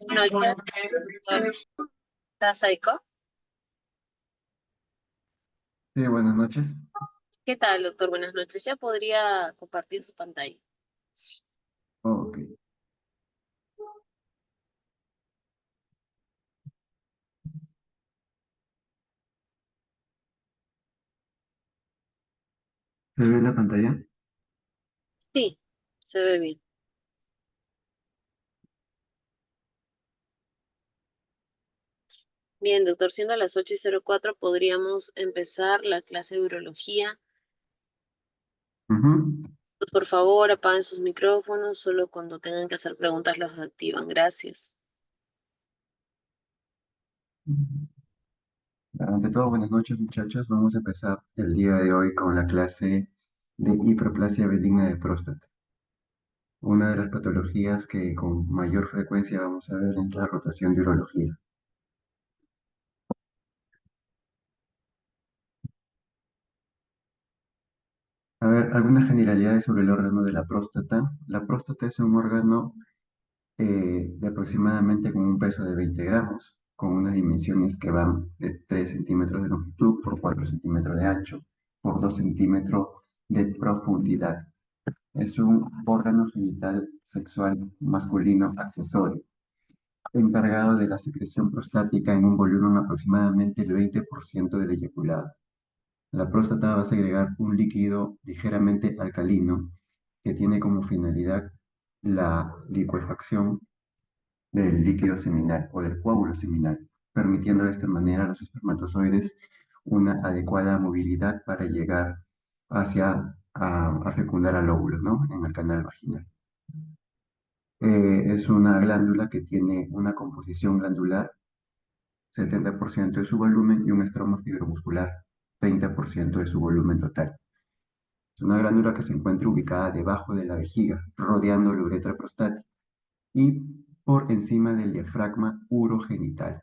Buenas noches, doctor Tasaico. Sí, buenas noches. ¿Qué tal, doctor? Buenas noches. Ya podría compartir su pantalla. Ok. ¿Se ve la pantalla? Sí, se ve bien. Bien, doctor, siendo las 8:04, podríamos empezar la clase de urología. Ujú. Pues, por favor, apaguen sus micrófonos, solo cuando tengan que hacer preguntas los activan. Gracias. Ante todo, buenas noches, muchachos. Vamos a empezar el día de hoy con la clase de hiperplasia benigna de próstata. Una de las patologías que con mayor frecuencia vamos a ver en la rotación de urología. A ver, algunas generalidades sobre el órgano de la próstata. La próstata es un órgano de aproximadamente con un peso de 20 gramos, con unas dimensiones que van de 3 centímetros de longitud por 4 centímetros de ancho, por 2 centímetros de profundidad. Es un órgano genital sexual masculino accesorio, encargado de la secreción prostática en un volumen aproximadamente el 20% del eyaculado. La próstata va a segregar un líquido ligeramente alcalino que tiene como finalidad la licuefacción del líquido seminal o del coágulo seminal, permitiendo de esta manera a los espermatozoides una adecuada movilidad para llegar a fecundar al óvulo, ¿no? En el canal vaginal. Es una glándula que tiene una composición glandular, 70% de su volumen, y un estroma fibromuscular, 30% de su volumen total. Es una glándula que se encuentra ubicada debajo de la vejiga, rodeando la uretra prostática y por encima del diafragma urogenital.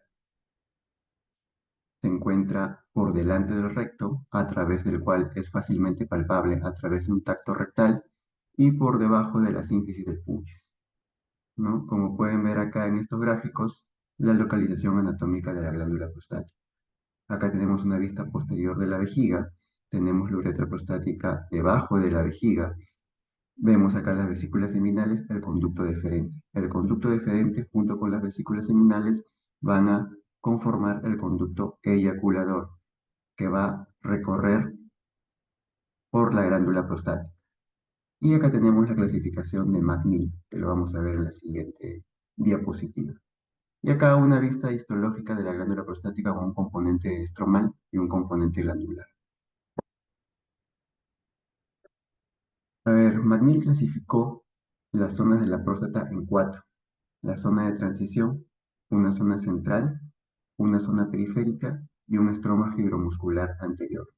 Se encuentra por delante del recto, a través del cual es fácilmente palpable a través de un tacto rectal, y por debajo de la sínfisis del pubis, ¿no? Como pueden ver acá en estos gráficos, la localización anatómica de la glándula prostática. Acá tenemos una vista posterior de la vejiga, tenemos la uretra prostática debajo de la vejiga, vemos acá las vesículas seminales, el conducto deferente. El conducto deferente junto con las vesículas seminales van a conformar el conducto eyaculador, que va a recorrer por la glándula prostática. Y acá tenemos la clasificación de McNeil, que lo vamos a ver en la siguiente diapositiva. Y acá una vista histológica de la glándula prostática con un componente estromal y un componente glandular. A ver, McNeil clasificó las zonas de la próstata en 4. La zona de transición, una zona central, una zona periférica y un estroma fibromuscular anterior.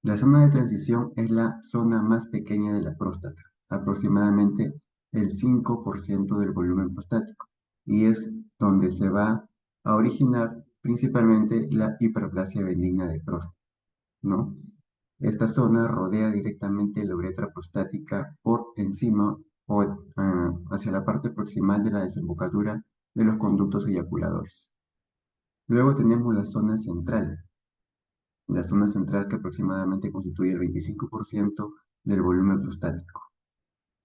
La zona de transición es la zona más pequeña de la próstata, aproximadamente el 5% del volumen prostático, y es donde se va a originar principalmente la hiperplasia benigna de próstata, ¿no? Esta zona rodea directamente la uretra prostática por encima o hacia la parte proximal de la desembocadura de los conductos eyaculadores. Luego tenemos la zona central que aproximadamente constituye el 25% del volumen prostático,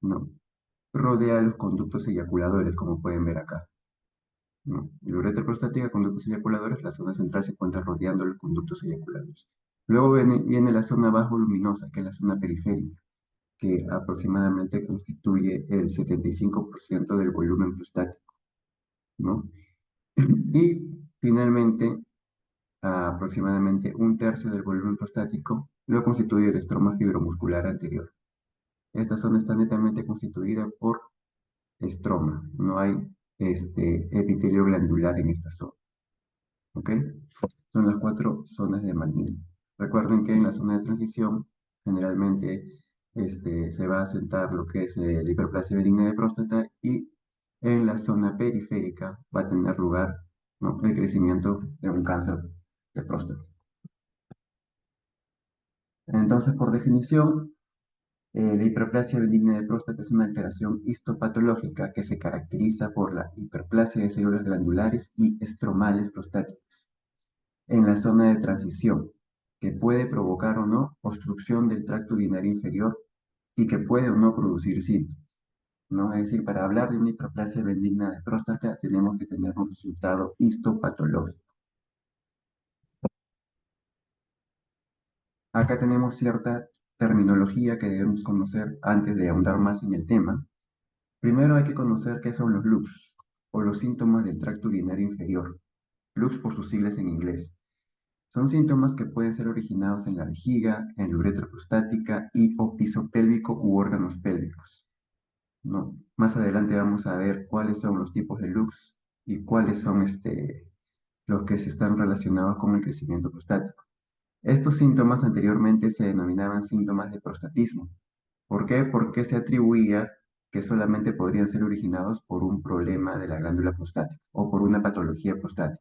¿no? Rodea los conductos eyaculadores, como pueden ver acá. ¿no? La uretra prostática, conductos eyaculadores, la zona central se encuentra rodeando los conductos eyaculadores. Luego viene la zona bajo luminosa, que es la zona periférica, que aproximadamente constituye el 75% del volumen prostático, ¿no? Y finalmente, aproximadamente un tercio del volumen prostático lo constituye el estroma fibromuscular anterior. Esta zona está netamente constituida por estroma, no hay epitelio glandular en esta zona, ¿ok? Son las cuatro zonas de Maldini. Recuerden que en la zona de transición generalmente se va a asentar lo que es la hiperplasia benigna de próstata y en la zona periférica va a tener lugar, ¿no?, el crecimiento de un cáncer de próstata. Entonces, por definición, la hiperplasia benigna de próstata es una alteración histopatológica que se caracteriza por la hiperplasia de células glandulares y estromales prostáticas en la zona de transición, que puede provocar o no obstrucción del tracto urinario inferior y que puede o no producir síntomas, ¿no? Es decir, para hablar de una hiperplasia benigna de próstata tenemos que tener un resultado histopatológico. Acá tenemos cierta terminología que debemos conocer antes de ahondar más en el tema. Primero hay que conocer qué son los LUPS, o los síntomas del tracto urinario inferior, LUPS por sus siglas en inglés. Son síntomas que pueden ser originados en la vejiga, en la uretra prostática y o piso pélvico u órganos pélvicos, ¿no? Más adelante vamos a ver cuáles son los tipos de LUPS y cuáles son los que se están relacionados con el crecimiento prostático. Estos síntomas anteriormente se denominaban síntomas de prostatismo. ¿Por qué? Porque se atribuía que solamente podrían ser originados por un problema de la glándula prostática o por una patología prostática.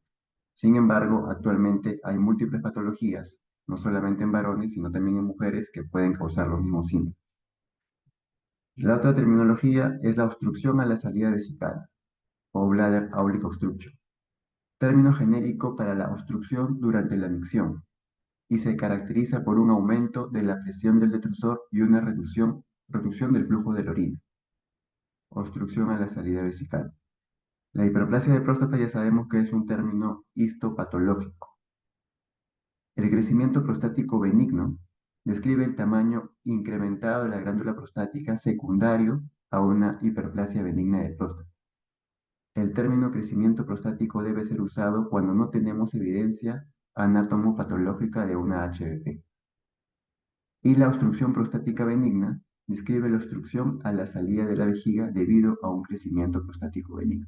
Sin embargo, actualmente hay múltiples patologías, no solamente en varones, sino también en mujeres, que pueden causar los mismos síntomas. La otra terminología es la obstrucción a la salida vesical, o bladder auric obstruction, término genérico para la obstrucción durante la micción, y se caracteriza por un aumento de la presión del detrusor y una reducción del flujo de la orina. Obstrucción a la salida vesical. La hiperplasia de próstata ya sabemos que es un término histopatológico. El crecimiento prostático benigno describe el tamaño incrementado de la glándula prostática secundario a una hiperplasia benigna de próstata. El término crecimiento prostático debe ser usado cuando no tenemos evidencia anatomopatológica de una HBP. Y la obstrucción prostática benigna describe la obstrucción a la salida de la vejiga debido a un crecimiento prostático benigno.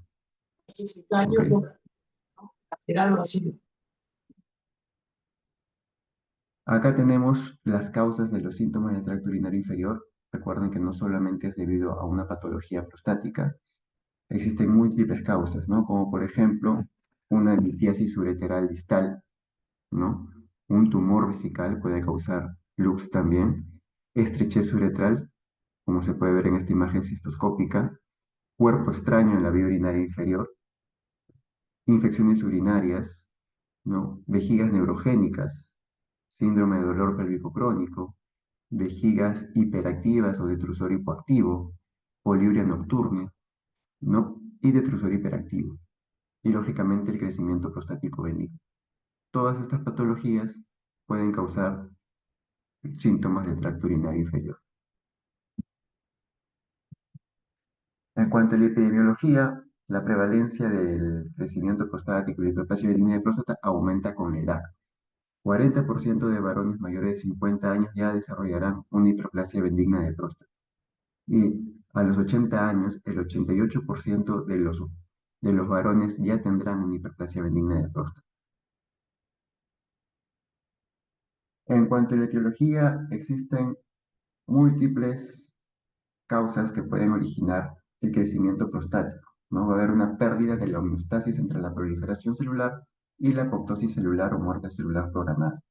¿Ok? Acá tenemos las causas de los síntomas del tracto urinario inferior. Recuerden que no solamente es debido a una patología prostática, existen múltiples causas, ¿no? Como por ejemplo, una litiasis ureteral distal, ¿no? Un tumor vesical puede causar lux también, estrechez uretral, como se puede ver en esta imagen cistoscópica, cuerpo extraño en la vía urinaria inferior, infecciones urinarias, ¿no? Vejigas neurogénicas, síndrome de dolor pélvico crónico, vejigas hiperactivas o detrusor hipoactivo, poliuria nocturna, ¿no? Y detrusor hiperactivo. Y lógicamente el crecimiento prostático benigno. Todas estas patologías pueden causar síntomas del tracto urinario inferior. En cuanto a la epidemiología, la prevalencia del crecimiento prostático y la hiperplasia benigna de próstata aumenta con la edad. 40% de varones mayores de 50 años ya desarrollarán una hiperplasia benigna de próstata. Y a los 80 años, el 88% de los varones ya tendrán una hiperplasia benigna de próstata. En cuanto a la etiología, existen múltiples causas que pueden originar el crecimiento prostático, ¿no? Va a haber una pérdida de la homeostasis entre la proliferación celular y la apoptosis celular o muerte celular programada.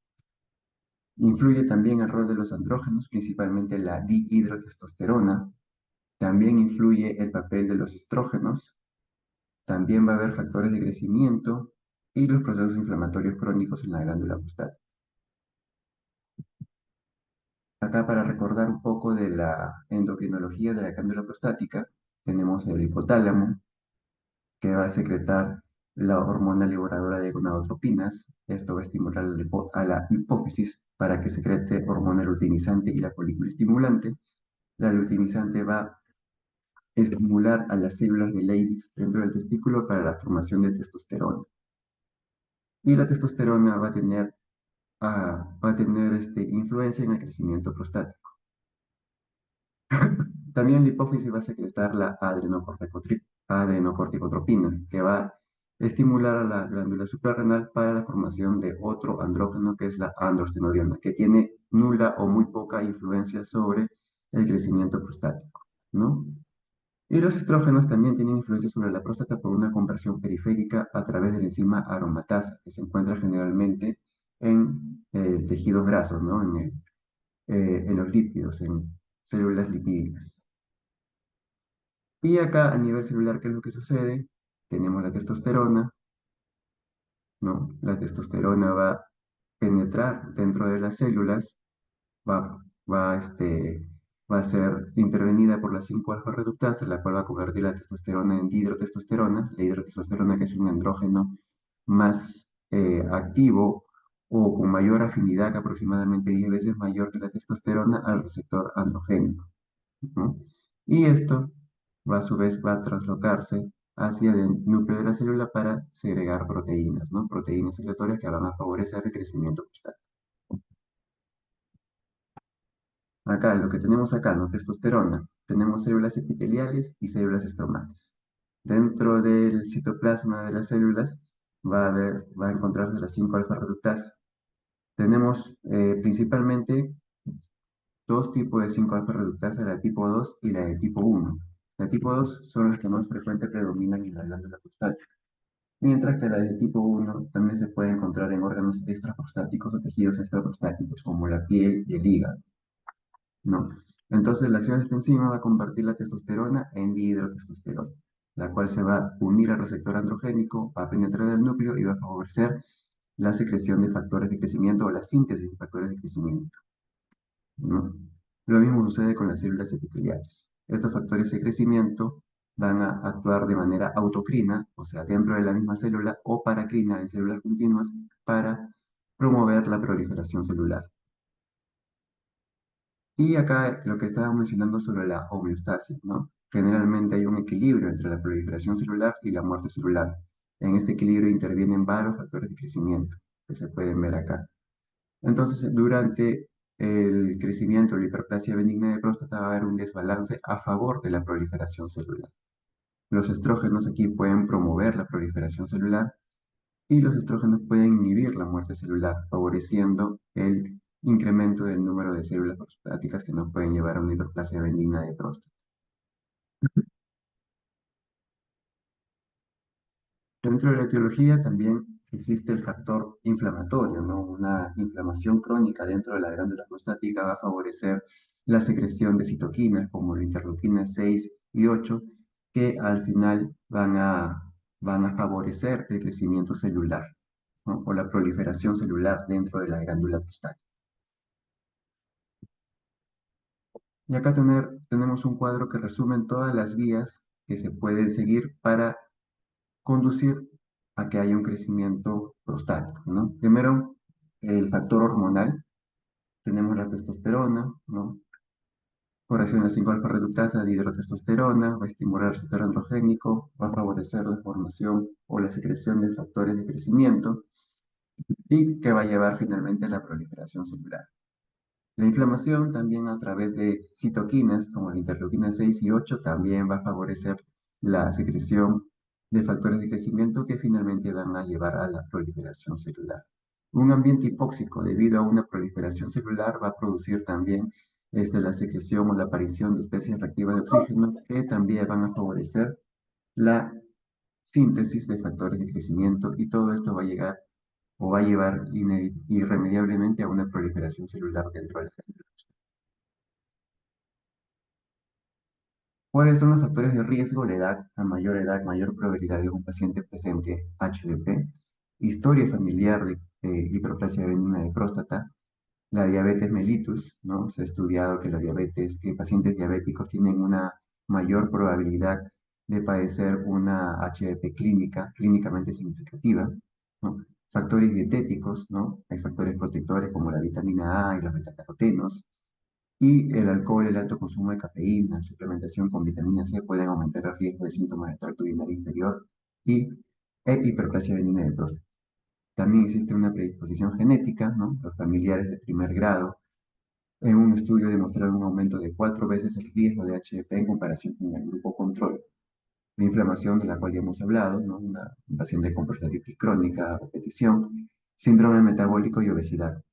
Influye también el rol de los andrógenos, principalmente la dihidrotestosterona. También influye el papel de los estrógenos. También va a haber factores de crecimiento y los procesos inflamatorios crónicos en la glándula prostática. Acá, para recordar un poco de la endocrinología de la glándula prostática, tenemos el hipotálamo, que va a secretar la hormona liberadora de gonadotropinas. Esto va a estimular a la hipófisis para que secrete hormona luteinizante y la folículo estimulante. La luteinizante va a estimular a las células de Leydig dentro del testículo para la formación de testosterona. Y la testosterona va a tener influencia en el crecimiento prostático. También la hipófisis va a secretar la adrenocorticotropina, que va a estimular a la glándula suprarrenal para la formación de otro andrógeno que es la androstenediona, que tiene nula o muy poca influencia sobre el crecimiento prostático, ¿no? Y los estrógenos también tienen influencia sobre la próstata por una conversión periférica a través de la enzima aromatasa, que se encuentra generalmente en tejidos grasos, ¿no? En los lípidos, en células lipídicas. Y acá a nivel celular, ¿qué es lo que sucede? Tenemos la testosterona, ¿no? La testosterona va a penetrar dentro de las células, va, va, este, va a ser intervenida por la 5-alfa reductasa, la cual va a convertir la testosterona en dihidrotestosterona, la hidrotestosterona que es un andrógeno más activo o con mayor afinidad, que aproximadamente 10 veces mayor que la testosterona al receptor androgénico, ¿no? Y esto a su vez va a translocarse hacia el núcleo de la célula para segregar proteínas, ¿no? Proteínas secretorias que van a favorecer el crecimiento prostático. Acá, lo que tenemos acá, ¿no? Testosterona. Tenemos células epiteliales y células estromales. Dentro del citoplasma de las células va a encontrarse la 5-alfa reductasa. Tenemos principalmente dos tipos de 5-alfa reductasa, la tipo 2 y la de tipo 1. La tipo 2 son las que más frecuente predominan en la glándula prostática, mientras que la de tipo 1 también se puede encontrar en órganos extraprostáticos o tejidos extraprostáticos como la piel y el hígado, ¿no? Entonces la acción de esta enzima va a convertir la testosterona en dihidrotestosterona, la cual se va a unir al receptor androgénico, va a penetrar el núcleo y va a favorecer la secreción de factores de crecimiento o la síntesis de factores de crecimiento, ¿no? Lo mismo sucede con las células epiteliales. Estos factores de crecimiento van a actuar de manera autocrina, o sea, dentro de la misma célula, o paracrina en células continuas, para promover la proliferación celular. Y acá lo que estaba mencionando sobre la homeostasis, ¿no? Generalmente hay un equilibrio entre la proliferación celular y la muerte celular. En este equilibrio intervienen varios factores de crecimiento que se pueden ver acá. Entonces, durante el crecimiento, la hiperplasia benigna de próstata va a haber un desbalance a favor de la proliferación celular. Los estrógenos aquí pueden promover la proliferación celular y los estrógenos pueden inhibir la muerte celular, favoreciendo el incremento del número de células prostáticas que nos pueden llevar a una hiperplasia benigna de próstata. Dentro de la etiología también existe el factor inflamatorio, ¿no? Una inflamación crónica dentro de la glándula prostática va a favorecer la secreción de citoquinas como la interleuquina 6 y 8, que al final van a favorecer el crecimiento celular, ¿no? O la proliferación celular dentro de la glándula prostática. Y acá tenemos un cuadro que resume todas las vías que se pueden seguir para conducir a que haya un crecimiento prostático, ¿no? Primero, el factor hormonal. Tenemos la testosterona, ¿no? Corrección de la 5-alfa reductasa de hidrotestosterona, va a estimular el receptor androgénico, va a favorecer la formación o la secreción de factores de crecimiento y que va a llevar finalmente a la proliferación celular. La inflamación también a través de citoquinas como la interleuquina 6 y 8 también va a favorecer la secreción de factores de crecimiento que finalmente van a llevar a la proliferación celular. Un ambiente hipóxico debido a una proliferación celular va a producir también la secreción o la aparición de especies reactivas de oxígeno que también van a favorecer la síntesis de factores de crecimiento y todo esto va a llegar o va a llevar irremediablemente a una proliferación celular dentro de la célula. ¿Cuáles son los factores de riesgo? La edad, a mayor edad, mayor probabilidad de un paciente presente HDP, historia familiar de hiperplasia benigna de próstata, la diabetes mellitus, ¿no? Se ha estudiado que que pacientes diabéticos tienen una mayor probabilidad de padecer una HDP clínicamente significativa, ¿no? Factores dietéticos, ¿no? Hay factores protectores como la vitamina A y los betacarotenos, y el alcohol, el alto consumo de cafeína, suplementación con vitamina C pueden aumentar el riesgo de síntomas de tracto urinario inferior y hiperplasia benigna de próstata. También existe una predisposición genética, ¿no? Los familiares de primer grado en un estudio demostraron un aumento de 4 veces el riesgo de HDP en comparación con el grupo control. La inflamación de la cual ya hemos hablado, ¿no? Un paciente con prostatitis crónica a repetición, síndrome metabólico y obesidad,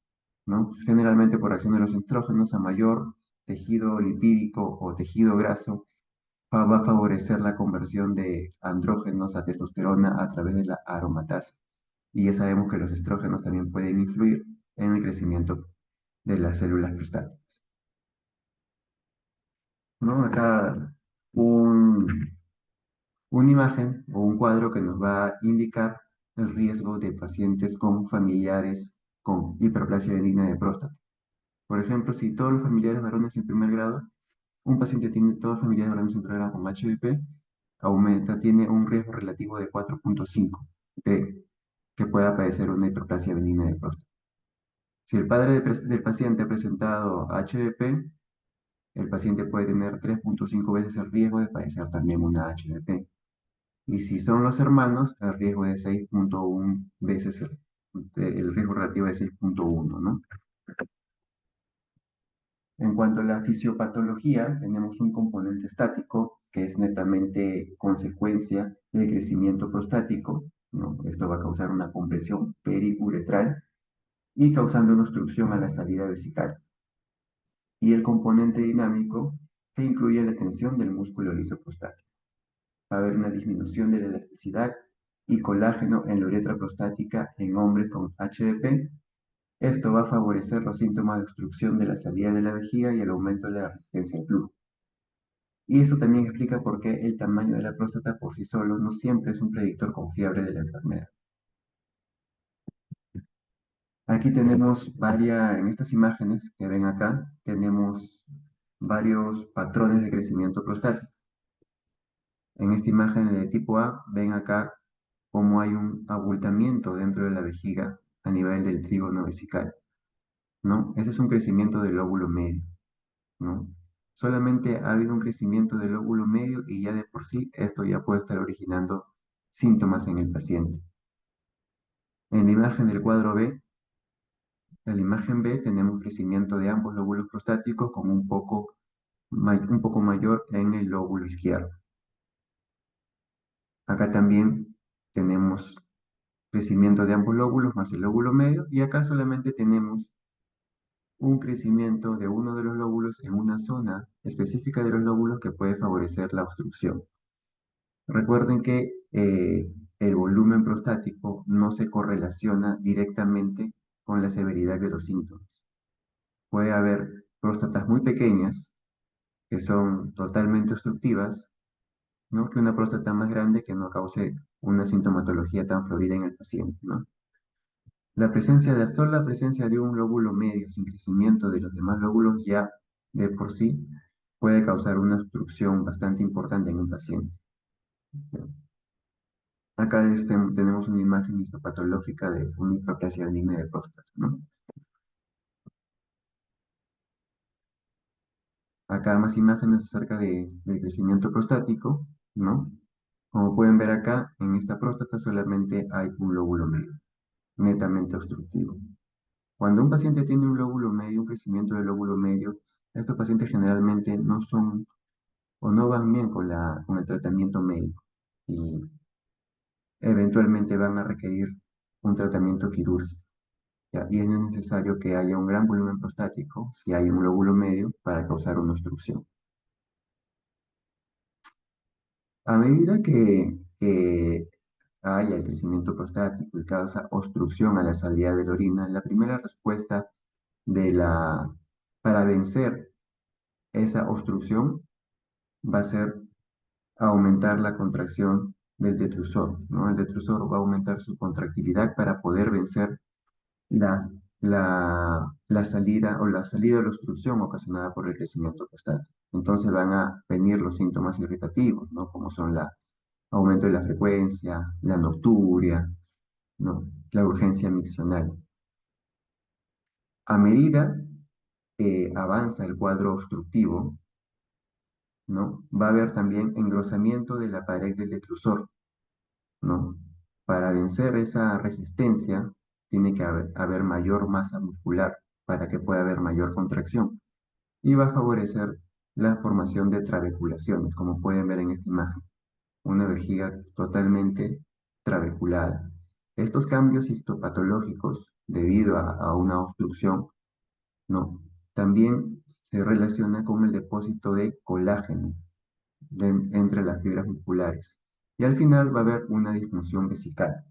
¿no? Generalmente por acción de los estrógenos, a mayor tejido lipídico o tejido graso, va a favorecer la conversión de andrógenos a testosterona a través de la aromatasa. Y ya sabemos que los estrógenos también pueden influir en el crecimiento de las células prostáticas, ¿no? Acá un, una imagen o un cuadro que nos va a indicar el riesgo de pacientes con familiares con hiperplasia benigna de próstata. Por ejemplo, si todos los familiares varones en primer grado, un paciente tiene todos los familiares varones en primer grado con HDP, tiene un riesgo relativo de 4.5 de que pueda padecer una hiperplasia benigna de próstata. Si el padre del paciente ha presentado HDP, el paciente puede tener 3.5 veces el riesgo de padecer también una HDP. Y si son los hermanos, el riesgo de 6.1 veces el riesgo relativo de 6.1, ¿no? En cuanto a la fisiopatología, tenemos un componente estático que es netamente consecuencia del crecimiento prostático, ¿no? Esto va a causar una compresión periuretral y causando una obstrucción a la salida vesical. Y el componente dinámico que incluye la tensión del músculo liso prostático. Va a haber una disminución de la elasticidad y colágeno en la uretra prostática en hombres con HDP. Esto va a favorecer los síntomas de obstrucción de la salida de la vejiga y el aumento de la resistencia al flujo. Y esto también explica por qué el tamaño de la próstata por sí solo no siempre es un predictor confiable de la enfermedad. Aquí tenemos en estas imágenes que ven acá, tenemos varios patrones de crecimiento prostático. En esta imagen de tipo A, ven acá cómo hay un abultamiento dentro de la vejiga a nivel del trígono vesical, ¿no? Ese es un crecimiento del lóbulo medio, ¿no? Solamente ha habido un crecimiento del lóbulo medio y ya de por sí esto ya puede estar originando síntomas en el paciente. En la imagen del cuadro B, en la imagen B tenemos crecimiento de ambos lóbulos prostáticos con un poco mayor en el lóbulo izquierdo. Acá también tenemos crecimiento de ambos lóbulos más el lóbulo medio y acá solamente tenemos un crecimiento de uno de los lóbulos en una zona específica de los lóbulos que puede favorecer la obstrucción. Recuerden que el volumen prostático no se correlaciona directamente con la severidad de los síntomas. Puede haber próstatas muy pequeñas que son totalmente obstructivas, ¿no? Que una próstata más grande que no cause una sintomatología tan florida en el paciente, ¿no? Solo la presencia de un lóbulo medio sin crecimiento de los demás lóbulos ya de por sí puede causar una obstrucción bastante importante en un paciente. Acá tenemos una imagen histopatológica de una hiperplasia benigna de próstata, ¿no? Acá más imágenes acerca del crecimiento prostático, ¿no? Como pueden ver acá, en esta próstata solamente hay un lóbulo medio, netamente obstructivo. Cuando un paciente tiene un lóbulo medio, un crecimiento del lóbulo medio, estos pacientes generalmente no son o no van bien con el tratamiento médico y eventualmente van a requerir un tratamiento quirúrgico. ¿Ya? Y es necesario que haya un gran volumen prostático, si hay un lóbulo medio, para causar una obstrucción. A medida que haya el crecimiento prostático y causa obstrucción a la salida de la orina, la primera respuesta de para vencer esa obstrucción va a ser aumentar la contracción del detrusor, ¿no? El detrusor va a aumentar su contractilidad para poder vencer la salida o la salida de la obstrucción ocasionada por el crecimiento prostático. Entonces van a venir los síntomas irritativos, ¿no? Como son la aumento de la frecuencia, la nocturia, ¿no? La urgencia miccional. A medida que avanza el cuadro obstructivo, ¿no? Va a haber también engrosamiento de la pared del detrusor, ¿no? Para vencer esa resistencia, tiene que haber mayor masa muscular para que pueda haber mayor contracción y va a favorecer la formación de trabeculaciones, como pueden ver en esta imagen, una vejiga totalmente trabeculada. Estos cambios histopatológicos, debido a una obstrucción, ¿no? También se relaciona con el depósito de colágeno entre las fibras musculares. Y al final va a haber una disfunción vesical.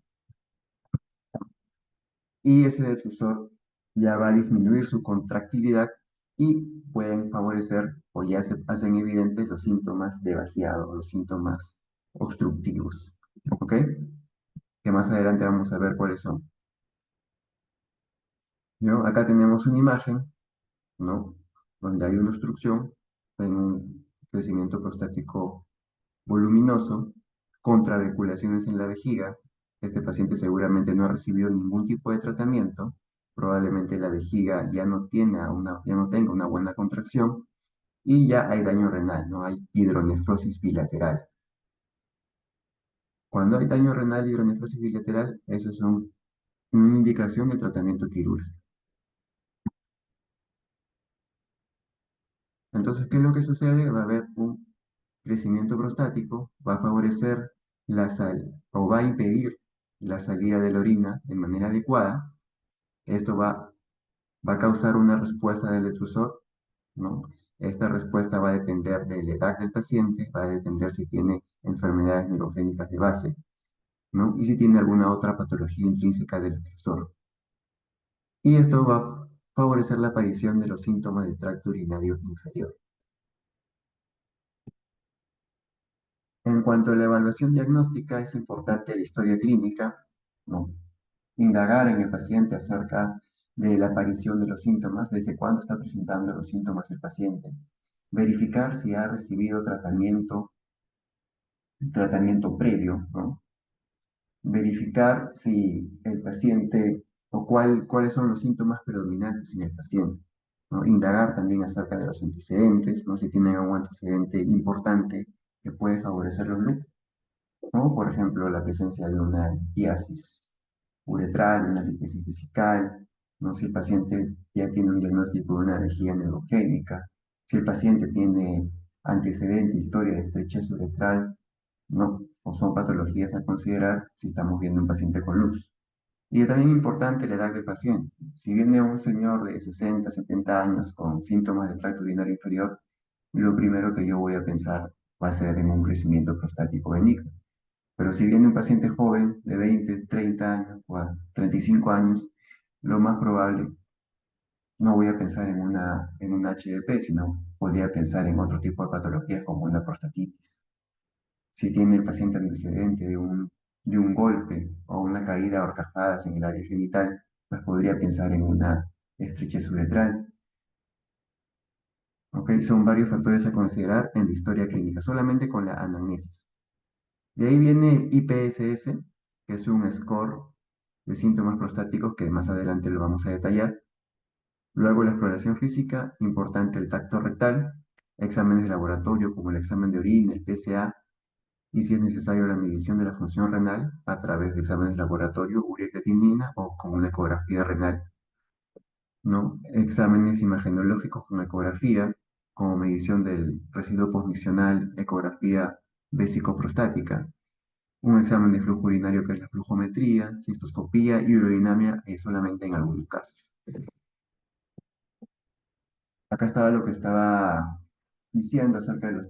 Y ese detrusor ya va a disminuir su contractilidad y pueden favorecer o ya se hacen evidentes los síntomas de vaciado, los síntomas obstructivos. ¿Ok? Que más adelante vamos a ver cuáles son. ¿No? Acá tenemos una imagen, ¿no? Donde hay una obstrucción en un crecimiento prostático voluminoso, contraveculaciones en la vejiga. Este paciente seguramente no ha recibido ningún tipo de tratamiento. Probablemente la vejiga ya no tenga una buena contracción y ya hay daño renal, no hay hidronefrosis bilateral. Cuando hay daño renal y hidronefrosis bilateral, eso es una indicación de tratamiento quirúrgico. Entonces, ¿qué es lo que sucede? Va a haber un crecimiento prostático, va a favorecer o va a impedir la salida de la orina de manera adecuada. Esto va a causar una respuesta del detrusor, ¿no? Esta respuesta va a depender de la edad del paciente, va a depender si tiene enfermedades neurogénicas de base, ¿no? Y si tiene alguna otra patología intrínseca del detrusor. Y esto va a favorecer la aparición de los síntomas del tracto urinario inferior. En cuanto a la evaluación diagnóstica, es importante la historia clínica, ¿no? Indagar en el paciente acerca de la aparición de los síntomas, desde cuándo está presentando los síntomas el paciente, verificar si ha recibido tratamiento previo, ¿no? Verificar si el paciente o cuáles son los síntomas predominantes en el paciente, ¿no? Indagar también acerca de los antecedentes, ¿no? Si tienen algún antecedente importante que puede favorecer los grupos, ¿no? Por ejemplo, la presencia de una litiasis uretral, una liposis vesical, ¿no? Si el paciente ya tiene un diagnóstico de una vejiga neurogénica, si el paciente tiene antecedente, historia de estrechez uretral, ¿no? O son patologías a considerar si estamos viendo un paciente con luz. Y también importante la edad del paciente. Si viene un señor de 60, 70 años con síntomas de tracto urinario inferior, lo primero que yo voy a pensar va a ser en un crecimiento prostático benigno. Pero si viene un paciente joven de 20, 30 años o a 35 años, lo más probable no voy a pensar en un HDP, sino podría pensar en otro tipo de patologías como una prostatitis. Si tiene el paciente antecedente de un golpe o una caída a horcajadas en el área genital, pues podría pensar en una estrechez uretral. ¿Ok? Son varios factores a considerar en la historia clínica, solamente con la anamnesis. De ahí viene IPSS, que es un score de síntomas prostáticos que más adelante lo vamos a detallar. Luego la exploración física, importante el tacto rectal, exámenes de laboratorio como el examen de orina, el PSA, y si es necesario la medición de la función renal a través de exámenes de laboratorio, urea y creatinina o con una ecografía renal, ¿no? Exámenes imagenológicos con ecografía, como medición del residuo postmiccional, ecografía vesicoprostática, un examen de flujo urinario que es la flujometría, cistoscopía y urodinamia solamente en algunos casos. Acá estaba lo que estaba diciendo acerca de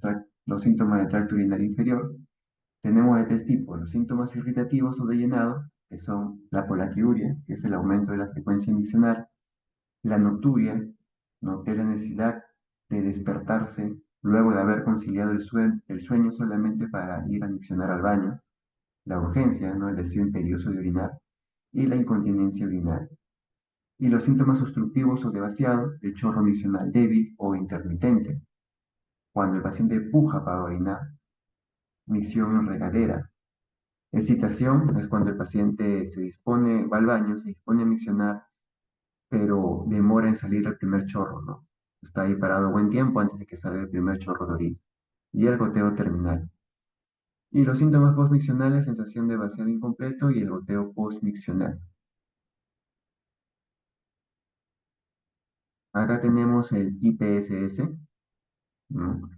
los síntomas de tracto urinario inferior. Tenemos de tres tipos: los síntomas irritativos o de llenado, que son la polaquiuria, que es el aumento de la frecuencia miccional, la nocturia, ¿no? Que es la necesidad de despertarse luego de haber conciliado el sueño solamente para ir a miccionar al baño, la urgencia, ¿no? El deseo imperioso de orinar, y la incontinencia urinaria. Y los síntomas obstructivos o de vaciado, el chorro miccional débil o intermitente, cuando el paciente puja para orinar, micción en regadera. Excitación es cuando el paciente se dispone, va al baño, se dispone a miccionar, pero demora en salir el primer chorro, ¿no? Está ahí parado buen tiempo antes de que salga el primer chorro de orina. Y el goteo terminal. Y los síntomas postmiccionales, sensación de vaciado incompleto y el goteo postmiccional. Acá tenemos el IPSS, ¿no?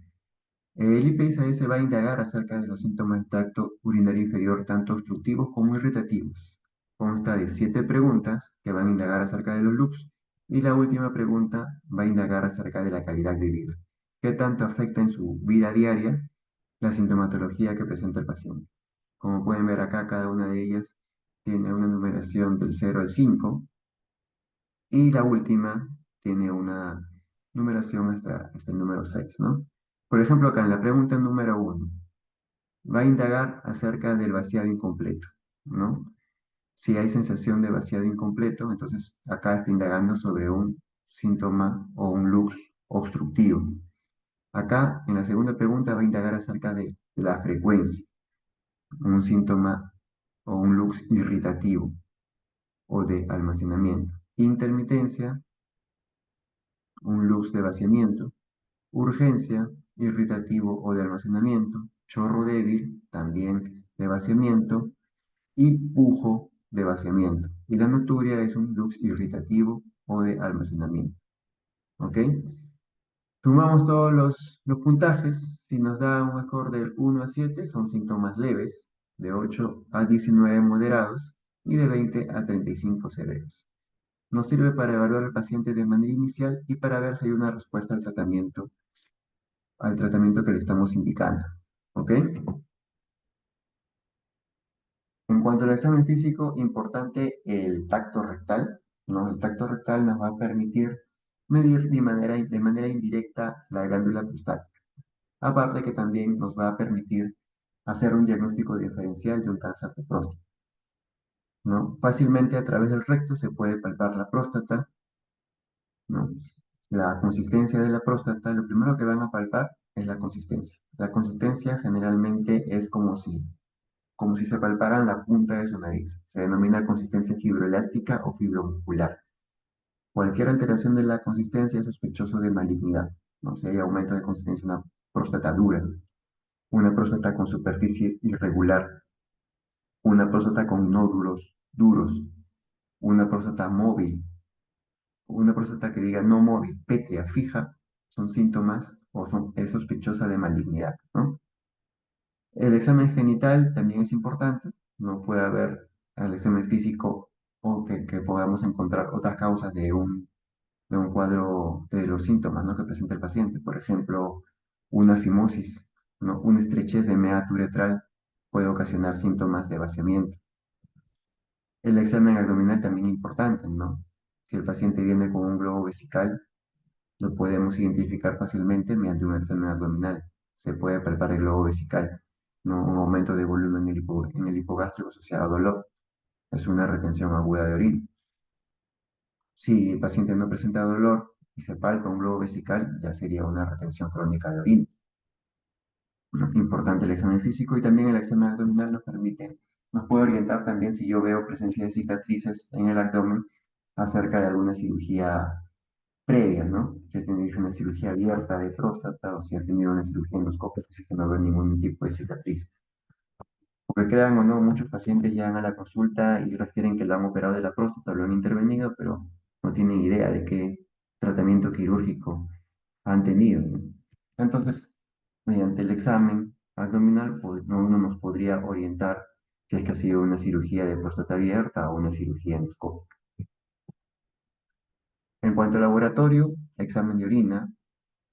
El IPSS va a indagar acerca de los síntomas del tracto urinario inferior, tanto obstructivos como irritativos. Consta de 7 preguntas que van a indagar acerca de los loops y la última pregunta va a indagar acerca de la calidad de vida. ¿Qué tanto afecta en su vida diaria la sintomatología que presenta el paciente? Como pueden ver acá, cada una de ellas tiene una numeración del 0 al 5 y la última tiene una numeración hasta el número 6, ¿no? Por ejemplo, acá en la pregunta número 1 va a indagar acerca del vaciado incompleto, ¿no? Si hay sensación de vaciado incompleto, entonces acá está indagando sobre un síntoma o un lux obstructivo. Acá, en la segunda pregunta, va a indagar acerca de la frecuencia, un síntoma o un lux irritativo o de almacenamiento. Intermitencia, un lux de vaciamiento. Urgencia, irritativo o de almacenamiento. Chorro débil, también de vaciamiento. Y pujo de vaciamiento. Y la noturia es un lux irritativo o de almacenamiento. ¿Ok? Sumamos todos los puntajes. Si nos da un score del 1 a 7, son síntomas leves, de 8 a 19 moderados y de 20 a 35 severos. Nos sirve para evaluar al paciente de manera inicial y para ver si hay una respuesta al tratamiento que le estamos indicando. ¿Ok? En cuanto al examen físico, importante el tacto rectal, ¿no? El tacto rectal nos va a permitir medir de manera indirecta la glándula prostática. Aparte que también nos va a permitir hacer un diagnóstico diferencial de un cáncer de próstata, ¿no? Fácilmente a través del recto se puede palpar la próstata, ¿no? La consistencia de la próstata, lo primero que van a palpar es la consistencia. La consistencia generalmente es como si se palparan la punta de su nariz. Se denomina consistencia fibroelástica o fibromuscular. Cualquier alteración de la consistencia es sospechoso de malignidad, ¿no? Si hay aumento de consistencia, una próstata dura, una próstata con superficie irregular, una próstata con nódulos duros, una próstata móvil, una próstata que diga no móvil, pétrea, fija, son síntomas es sospechosa de malignidad, ¿no? El examen genital también es importante, no puede haber el examen físico o que podamos encontrar otras causas de un cuadro de los síntomas, ¿no? Que presenta el paciente. Por ejemplo, una fimosis, ¿no? Una estrechez de meato uretral puede ocasionar síntomas de vaciamiento. El examen abdominal también importante, ¿no? Si el paciente viene con un globo vesical, lo podemos identificar fácilmente mediante un examen abdominal. Se puede palpar el globo vesical, ¿no? Un aumento de volumen en el hipogástrico asociado a dolor. Es una retención aguda de orina. Si el paciente no presenta dolor y se palpa un globo vesical, ya sería una retención crónica de orina. ¿No? Importante el examen físico y también el examen abdominal nos puede orientar también si yo veo presencia de cicatrices en el abdomen acerca de alguna cirugía previa, ¿no? Si ha tenido una cirugía abierta de próstata o si ha tenido una cirugía endoscópica, así que no veo ningún tipo de cicatriz. Porque crean o no, muchos pacientes llegan a la consulta y refieren que lo han operado de la próstata, lo han intervenido, pero no tienen idea de qué tratamiento quirúrgico han tenido, ¿no? Entonces, mediante el examen abdominal, pues, uno nos podría orientar si es que ha sido una cirugía de próstata abierta o una cirugía endoscópica. En cuanto al laboratorio, examen de orina,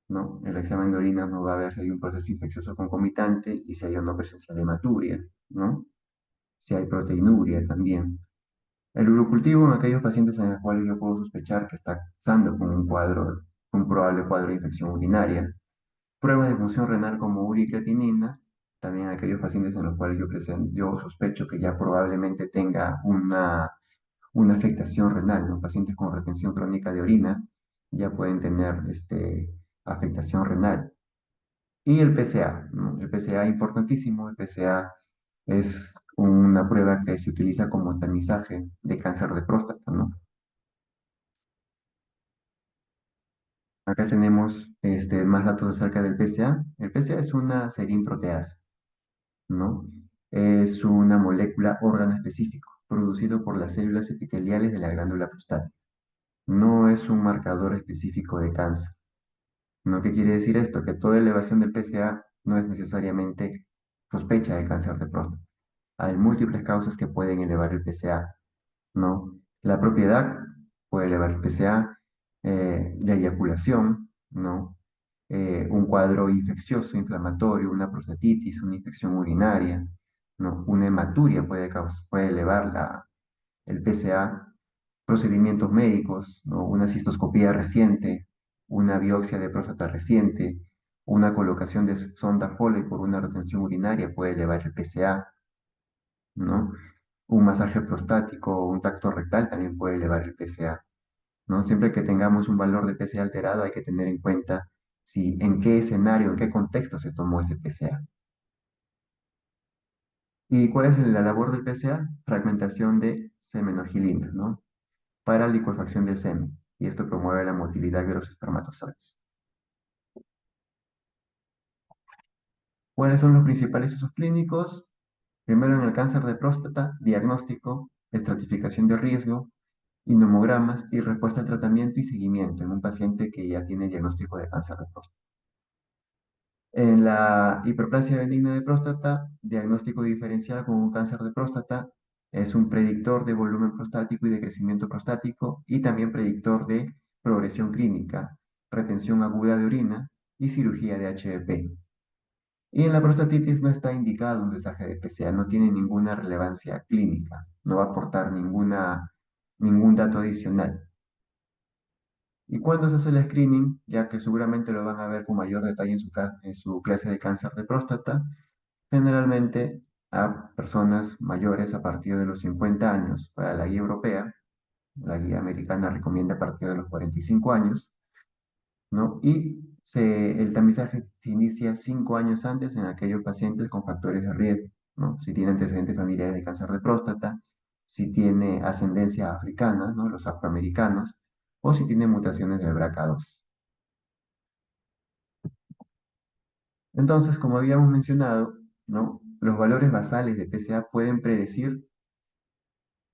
¿no? El examen de orina nos va a ver si hay un proceso infeccioso concomitante y si hay o no presencia de hematuria, ¿no? Si hay proteinuria también. El urocultivo en aquellos pacientes en los cuales yo puedo sospechar que está cursando con un probable cuadro de infección urinaria. Pruebas de función renal como urea y creatinina, también aquellos pacientes en los cuales yo sospecho que ya probablemente tenga una afectación renal, los pacientes con retención crónica de orina ya pueden tener afectación renal. Y el PSA, ¿no? El PSA importantísimo, el PSA es una prueba que se utiliza como tamizaje de cáncer de próstata, ¿no? Acá tenemos más datos acerca del PSA. El PSA es una proteasa, ¿no? Es una molécula órgano específico producido por las células epiteliales de la glándula prostática. No es un marcador específico de cáncer, ¿no? ¿Qué quiere decir esto? Que toda elevación del PSA no es necesariamente sospecha de cáncer de próstata. Hay múltiples causas que pueden elevar el PSA, ¿no? La propiedad puede elevar el PSA, la eyaculación, ¿no? Un cuadro infeccioso, inflamatorio, una prostatitis, una infección urinaria, ¿no? Una hematuria puede elevar el PSA, procedimientos médicos, ¿no? Una cistoscopía reciente, una biopsia de próstata reciente, una colocación de sonda Foley por una retención urinaria puede elevar el PSA, ¿no? Un masaje prostático o un tacto rectal también puede elevar el PSA, ¿no? Siempre que tengamos un valor de PSA alterado hay que tener en cuenta si en qué escenario, en qué contexto se tomó ese PSA. ¿Y cuál es la labor del PSA? Fragmentación de semenogilina, ¿no? Para licuefacción del semen. Y esto promueve la motilidad de los espermatozoides. ¿Cuáles son los principales usos clínicos? Primero en el cáncer de próstata, diagnóstico, estratificación de riesgo, nomogramas y respuesta al tratamiento y seguimiento en un paciente que ya tiene diagnóstico de cáncer de próstata. En la hiperplasia benigna de próstata, diagnóstico diferencial con un cáncer de próstata, es un predictor de volumen prostático y de crecimiento prostático y también predictor de progresión clínica, retención aguda de orina y cirugía de HDP. Y en la prostatitis no está indicado un desgaste de PSA, no tiene ninguna relevancia clínica, no va a aportar ningún dato adicional. ¿Y cuándo se hace el screening? Ya que seguramente lo van a ver con mayor detalle en su clase de cáncer de próstata, generalmente a personas mayores a partir de los 50 años. Para la guía europea, la guía americana recomienda a partir de los 45 años, ¿no? El tamizaje se inicia 5 años antes en aquellos pacientes con factores de riesgo, ¿no? Si tiene antecedentes familiares de cáncer de próstata, si tiene ascendencia africana, ¿no? Los afroamericanos, o si tiene mutaciones del BRCA2. Entonces, como habíamos mencionado, ¿no? Los valores basales de PSA pueden predecir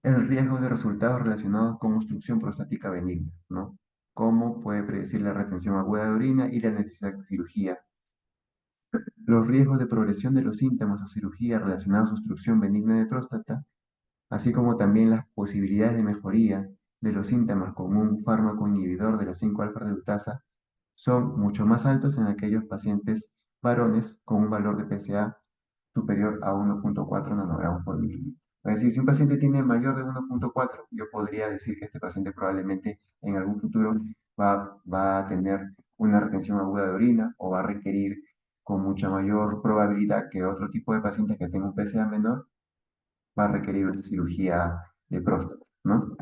el riesgo de resultados relacionados con obstrucción prostática benigna, ¿no? Cómo puede predecir la retención aguda de orina y la necesidad de cirugía, los riesgos de progresión de los síntomas o cirugía relacionados a obstrucción benigna de próstata, así como también las posibilidades de mejoría de los síntomas con un fármaco inhibidor de la 5-alfa-reductasa son mucho más altos en aquellos pacientes varones con un valor de PSA superior a 1,4 nanogramos por mililitro. Es decir, si un paciente tiene mayor de 1,4, yo podría decir que este paciente probablemente en algún futuro va a tener una retención aguda de orina o va a requerir con mucha mayor probabilidad que otro tipo de paciente que tenga un PSA menor va a requerir una cirugía de próstata, ¿no?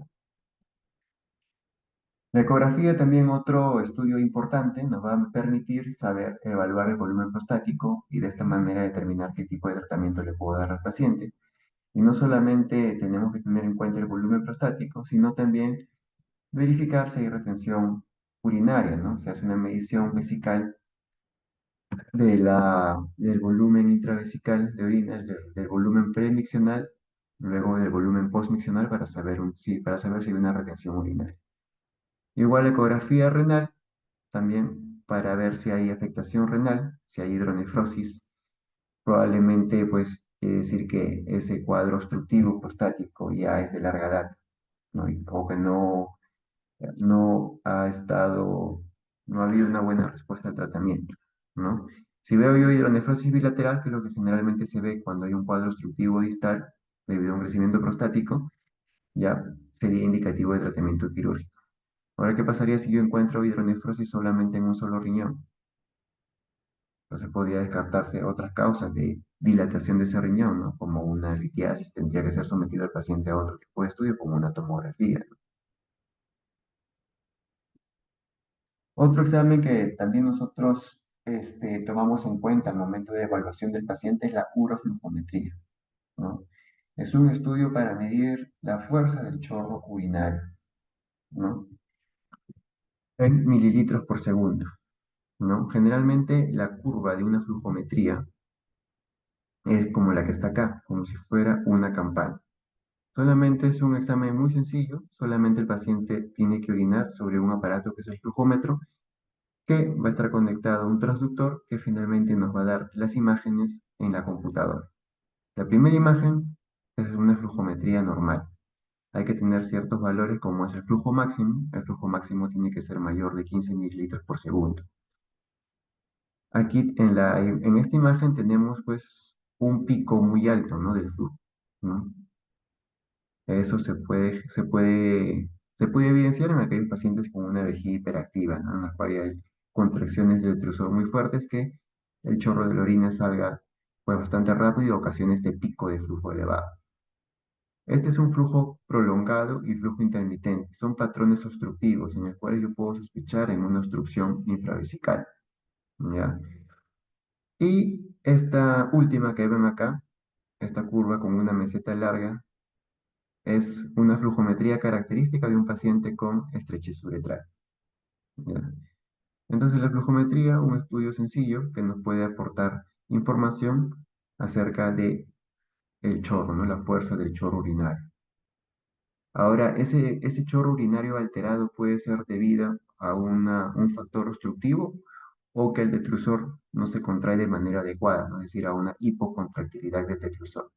La ecografía, también otro estudio importante, nos va a permitir saber evaluar el volumen prostático y de esta manera determinar qué tipo de tratamiento le puedo dar al paciente. Y no solamente tenemos que tener en cuenta el volumen prostático, sino también verificar si hay retención urinaria, ¿no? Se hace una medición vesical del volumen intravesical de orina, del volumen premiccional, luego del volumen postmiccional para saber si hay una retención urinaria. Igual ecografía renal, también para ver si hay afectación renal, si hay hidronefrosis, probablemente pues quiere decir que ese cuadro obstructivo prostático ya es de larga edad, ¿no? O que no ha estado, no ha habido una buena respuesta al tratamiento, ¿no? Si veo yo hidronefrosis bilateral, que es lo que generalmente se ve cuando hay un cuadro obstructivo distal debido a un crecimiento prostático, ya sería indicativo de tratamiento quirúrgico. Ahora, ¿qué pasaría si yo encuentro hidronefrosis solamente en un solo riñón? Entonces podría descartarse otras causas de dilatación de ese riñón, ¿no? Como una litiasis, tendría que ser sometido el paciente a otro tipo de estudio, como una tomografía, ¿no? Otro examen que también nosotros tomamos en cuenta al momento de evaluación del paciente es la uroflujometría, ¿no? Es un estudio para medir la fuerza del chorro urinario, ¿no? En mililitros por segundo, ¿no? Generalmente la curva de una flujometría es como la que está acá, como si fuera una campana. Solamente es un examen muy sencillo, solamente el paciente tiene que orinar sobre un aparato que es el flujómetro, que va a estar conectado a un transductor que finalmente nos va a dar las imágenes en la computadora. La primera imagen es una flujometría normal. Hay que tener ciertos valores como es el flujo máximo. El flujo máximo tiene que ser mayor de 15 mililitros por segundo. Aquí en esta imagen tenemos pues un pico muy alto, ¿no? Del flujo, ¿no? Eso se puede evidenciar en aquellos pacientes con una vejiga hiperactiva, ¿no? En la cual hay contracciones del trusor muy fuertes que el chorro de la orina salga pues bastante rápido y ocasiona este pico de flujo elevado. Este es un flujo prolongado y flujo intermitente. Son patrones obstructivos en los cuales yo puedo sospechar en una obstrucción infravesical, ¿ya? Y esta última que ven acá, esta curva con una meseta larga, es una flujometría característica de un paciente con estrechez uretral, ¿ya? Entonces, la flujometría, un estudio sencillo que nos puede aportar información acerca de el chorro, ¿no? La fuerza del chorro urinario. Ahora, ese chorro urinario alterado puede ser debido a un factor obstructivo o que el detrusor no se contrae de manera adecuada, ¿no? Es decir, a una hipocontractilidad del detrusor.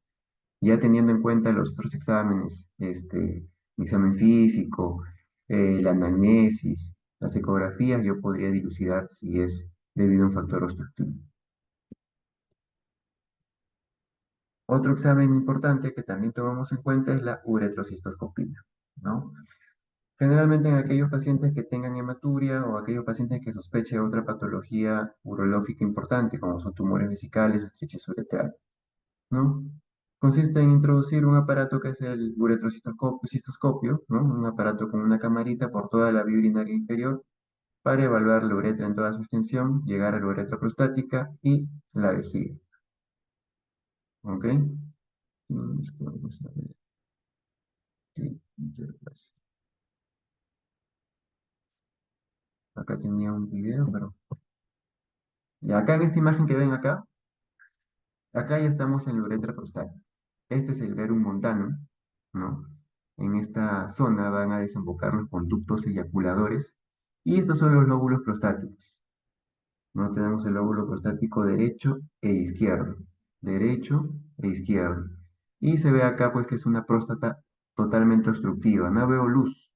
Ya teniendo en cuenta los otros exámenes, el examen físico, la anamnesis, las ecografías, yo podría dilucidar si es debido a un factor obstructivo. Otro examen importante que también tomamos en cuenta es la uretrocistoscopía, ¿no? Generalmente en aquellos pacientes que tengan hematuria o aquellos pacientes que sospechen otra patología urológica importante, como son tumores vesicales o estrechez uretral, ¿no? Consiste en introducir un aparato que es el uretrocistoscopio, ¿no? Un aparato con una camarita por toda la vía urinaria inferior para evaluar la uretra en toda su extensión, llegar a la uretra prostática y la vejiga, ¿ok? Vamos a ver qué interfaz. Acá tenía un video, pero... Y acá en esta imagen que ven acá, acá ya estamos en la uretra prostática. Este es el verum montano, ¿no? En esta zona van a desembocar los conductos eyaculadores y estos son los lóbulos prostáticos, ¿no? Tenemos el lóbulo prostático derecho e izquierdo, derecho e izquierdo. Y se ve acá pues que es una próstata totalmente obstructiva, no veo luz,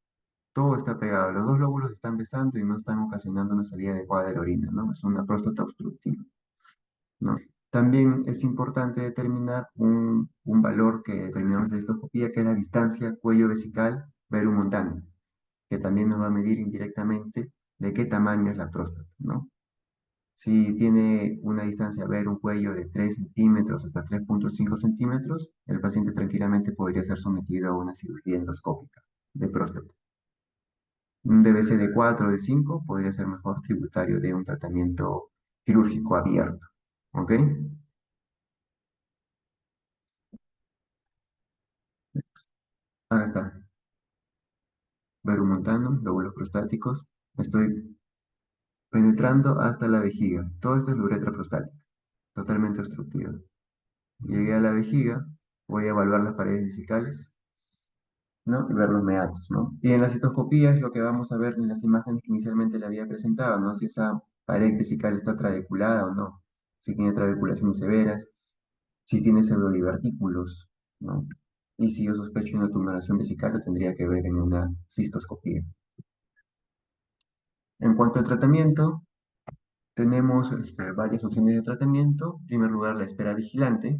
todo está pegado, los dos lóbulos están besando y no están ocasionando una salida adecuada de la orina, ¿no? Es una próstata obstructiva, ¿no? También es importante determinar un valor que determinamos en la histoscopía, que es la distancia cuello vesical verum montano, que también nos va a medir indirectamente de qué tamaño es la próstata, ¿no? Si tiene una distancia verum cuello de 3 centímetros hasta 3,5 centímetros, el paciente tranquilamente podría ser sometido a una cirugía endoscópica de próstata. Un DBC de 4 o de 5 podría ser mejor tributario de un tratamiento quirúrgico abierto, ¿ok? Acá está. Verum montano, lóbulos prostáticos. Estoy penetrando hasta la vejiga. Todo esto es la uretra prostática, totalmente obstructiva. Llegué a la vejiga, voy a evaluar las paredes vesicales, ¿no? Y ver los meatos, ¿no? Y en las citoscopías lo que vamos a ver en las imágenes que inicialmente le había presentado, ¿no? Si esa pared vesical está trabeculada o no, si tiene trabeculaciones severas, si tiene pseudodivertículos, ¿no? Y si yo sospecho una tumoración vesical, lo tendría que ver en una cistoscopía. En cuanto al tratamiento, tenemos varias opciones de tratamiento. En primer lugar, la espera vigilante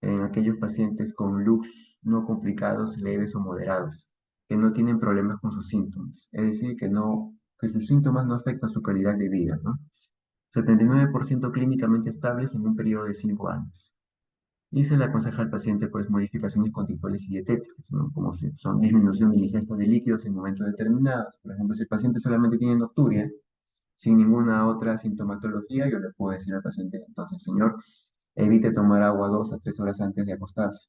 en aquellos pacientes con lux no complicados, leves o moderados, que no tienen problemas con sus síntomas. Es decir, que sus síntomas no afectan su calidad de vida, ¿no? 79% clínicamente estables en un periodo de 5 años. Y se le aconseja al paciente pues modificaciones conductuales y dietéticas, ¿no? Como si son disminución de la ingesta de líquidos en momentos determinados. Por ejemplo, si el paciente solamente tiene nocturia, sin ninguna otra sintomatología, yo le puedo decir al paciente, entonces, señor, evite tomar agua 2 a 3 horas antes de acostarse.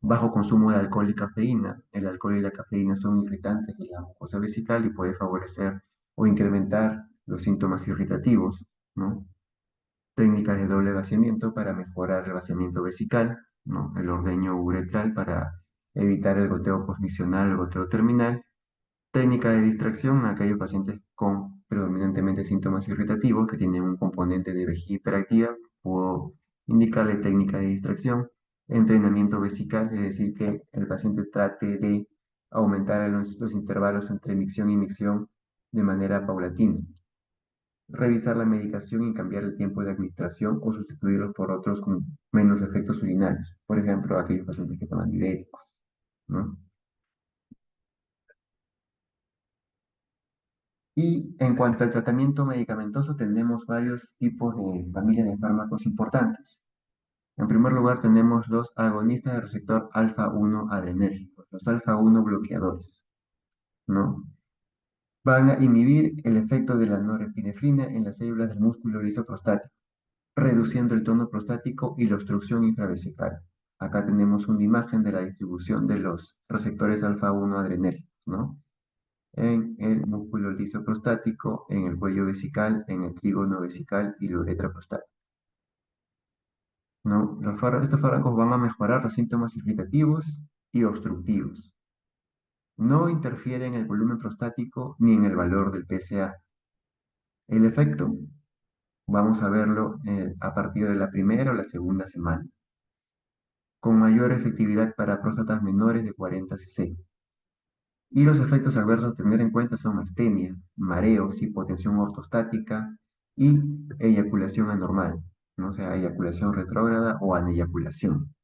Bajo consumo de alcohol y cafeína. El alcohol y la cafeína son irritantes de la mucosa vesical y puede favorecer o incrementar los síntomas irritativos, ¿no? Técnicas de doble vaciamiento para mejorar el vaciamiento vesical, ¿no? El ordeño uretral para evitar el goteo posmisional, el goteo terminal. Técnica de distracción a aquellos pacientes con predominantemente síntomas irritativos que tienen un componente de vejiga hiperactiva, puedo indicarle técnica de distracción. Entrenamiento vesical, es decir, que el paciente trate de aumentar los intervalos entre micción y micción de manera paulatina. Revisar la medicación y cambiar el tiempo de administración o sustituirlos por otros con menos efectos urinarios. Por ejemplo, aquellos pacientes que toman diuréticos, ¿no? Y en cuanto al tratamiento medicamentoso, tenemos varios tipos de familias de fármacos importantes. En primer lugar, tenemos los agonistas del receptor alfa-1 adrenérgicos, los alfa-1 bloqueadores, ¿no? Van a inhibir el efecto de la norepinefrina en las células del músculo liso prostático, reduciendo el tono prostático y la obstrucción infravesical. Acá tenemos una imagen de la distribución de los receptores alfa-1 adrenérgicos, ¿no? En el músculo liso prostático, en el cuello vesical, en el trígono vesical y la uretra prostática, ¿no? Estos fármacos van a mejorar los síntomas irritativos y obstructivos. No interfieren en el volumen prostático ni en el valor del PSA. El efecto, vamos a verlo a partir de la primera o la segunda semana, con mayor efectividad para próstatas menores de 40 cc. Y los efectos adversos a tener en cuenta son astenia, mareos, hipotensión ortostática y eyaculación anormal, ¿no? O sea, eyaculación retrógrada o aneyaculación.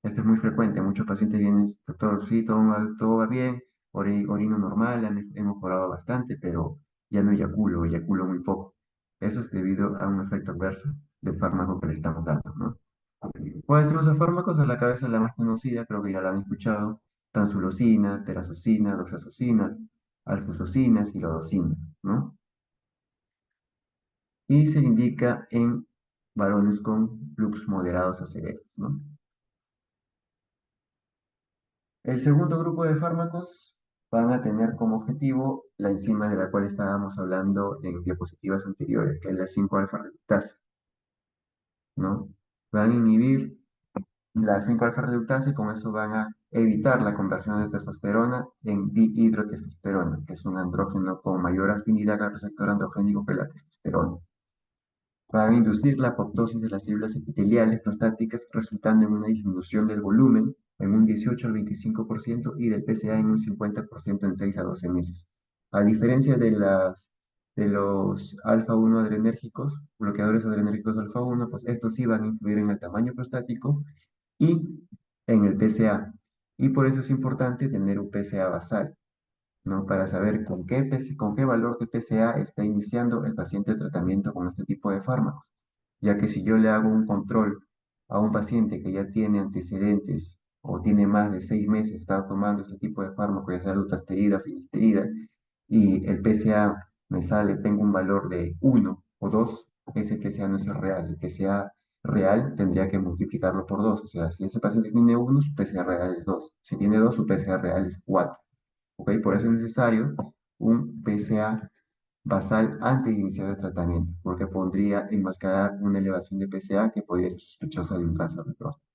Esto es muy frecuente. Muchos pacientes vienen, doctor, sí, todo va bien, orino normal, he mejorado bastante, pero ya no eyaculo, eyaculo muy poco. Eso es debido a un efecto adverso del fármaco que le estamos dando, ¿no? ¿Cuáles son esos fármacos? A la cabeza la más conocida, creo que ya la han escuchado: tansulosina, terazocina, doxazocina, alfusocina, silodoxina, ¿no? Y se indica en varones con flux moderados a severos, ¿no? El segundo grupo de fármacos van a tener como objetivo la enzima de la cual estábamos hablando en diapositivas anteriores, que es la 5-alfa-reductasa, ¿no? Van a inhibir la 5-alfa-reductasa y con eso van a evitar la conversión de testosterona en dihidrotestosterona, que es un andrógeno con mayor afinidad al receptor androgénico que la testosterona. Van a inducir la apoptosis de las células epiteliales prostáticas, resultando en una disminución del volumen en un 18 al 25% y del PSA en un 50% en 6 a 12 meses. A diferencia de los alfa-1 adrenérgicos, bloqueadores adrenérgicos alfa-1, pues estos sí van a influir en el tamaño prostático y en el PSA. Y por eso es importante tener un PSA basal, ¿no? Para saber con qué valor de PSA está iniciando el paciente el tratamiento con este tipo de fármacos. Ya que si yo le hago un control a un paciente que ya tiene antecedentes o tiene más de 6 meses estar tomando este tipo de fármaco, ya sea dutasterida, finasterida, y el PSA me sale, tengo un valor de 1 o 2, ese PSA no es real. El PSA real tendría que multiplicarlo por 2. O sea, si ese paciente tiene 1, su PSA real es 2. Si tiene 2, su PSA real es 4. ¿Ok? Por eso es necesario un PSA basal antes de iniciar el tratamiento, porque podría enmascarar una elevación de PSA que podría ser sospechosa de un cáncer de próstata.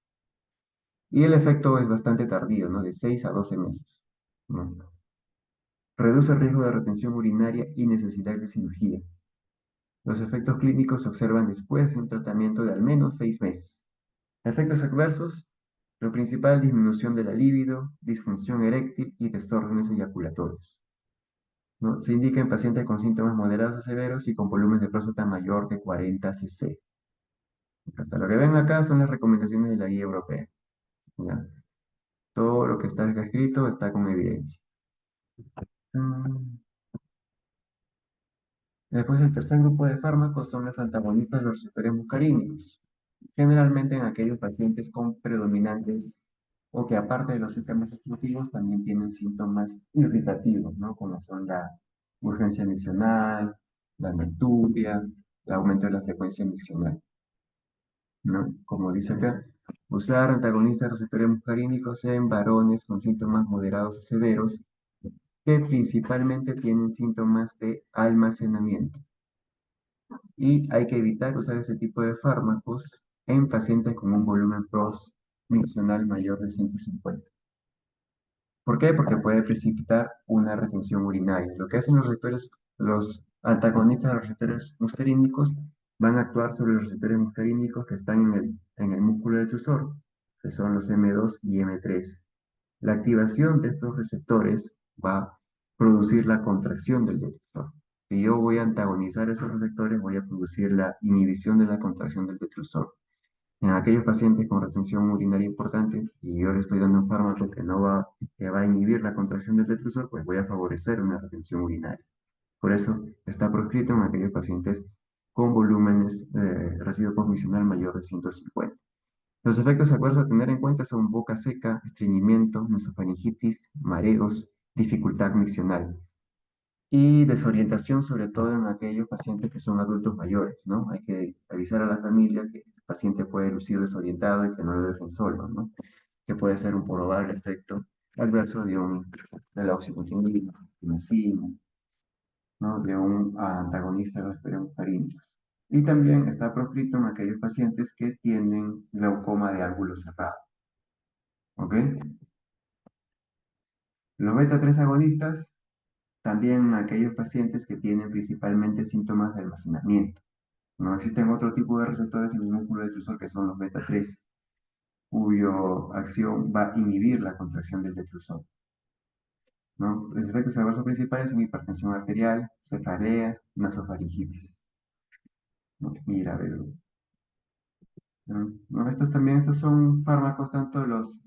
Y el efecto es bastante tardío, ¿no? De 6 a 12 meses, ¿no? Reduce el riesgo de retención urinaria y necesidad de cirugía. Los efectos clínicos se observan después de un tratamiento de al menos 6 meses. Efectos adversos: lo principal, disminución de la libido, disfunción eréctil y desórdenes eyaculatorios, ¿no? Se indica en pacientes con síntomas moderados a severos y con volumen de próstata mayor de 40 cc. Hasta lo que ven acá son las recomendaciones de la guía europea, ¿ya? Todo lo que está acá escrito está con evidencia. Mm, Después, el tercer grupo de fármacos son los antagonistas de los receptores muscarínicos, generalmente en aquellos pacientes con predominantes o que aparte de los síntomas obstructivos también tienen síntomas irritativos, ¿no? Como son la urgencia miccional, la ametupia, el aumento de la frecuencia miccional, ¿no? Como dice acá, usar antagonistas receptores muscarínicos en varones con síntomas moderados o severos que principalmente tienen síntomas de almacenamiento. Y hay que evitar usar ese tipo de fármacos en pacientes con un volumen PROS miccional mayor de 150. ¿Por qué? Porque puede precipitar una retención urinaria. Lo que hacen los receptores, los antagonistas de los receptores muscarínicos van a actuar sobre los receptores muscarínicos que están en el músculo detrusor, que son los M2 y M3. La activación de estos receptores va a producir la contracción del detrusor. Si yo voy a antagonizar esos receptores, voy a producir la inhibición de la contracción del detrusor. En aquellos pacientes con retención urinaria importante, y yo le estoy dando un fármaco que va a inhibir la contracción del detrusor, pues voy a favorecer una retención urinaria. Por eso está proscrito en aquellos pacientes con volúmenes de residuo postmisional mayor de 150. Los efectos adversos a tener en cuenta son boca seca, estreñimiento, nasofaringitis, mareos, dificultad miccional y desorientación, sobre todo en aquellos pacientes que son adultos mayores, ¿no? Hay que avisar a la familia que el paciente puede lucir desorientado y que no lo dejen solo, ¿no? Que puede ser un probable efecto adverso de la oxybutinina, timecina, ¿no? De un antagonista de los muscarínicos. Y también está proscrito en aquellos pacientes que tienen glaucoma de ángulo cerrado, ¿ok? Los beta 3 agonistas también en aquellos pacientes que tienen principalmente síntomas de almacenamiento. No existen otro tipo de receptores en el músculo detrusor que son los beta 3, cuya acción va a inhibir la contracción del detrusor, ¿no? Los efectos adversos principales son hipertensión arterial, cefalea, nasofaringitis, ¿no? Mira, a ver, ¿no? ¿No? Estos son fármacos, tanto los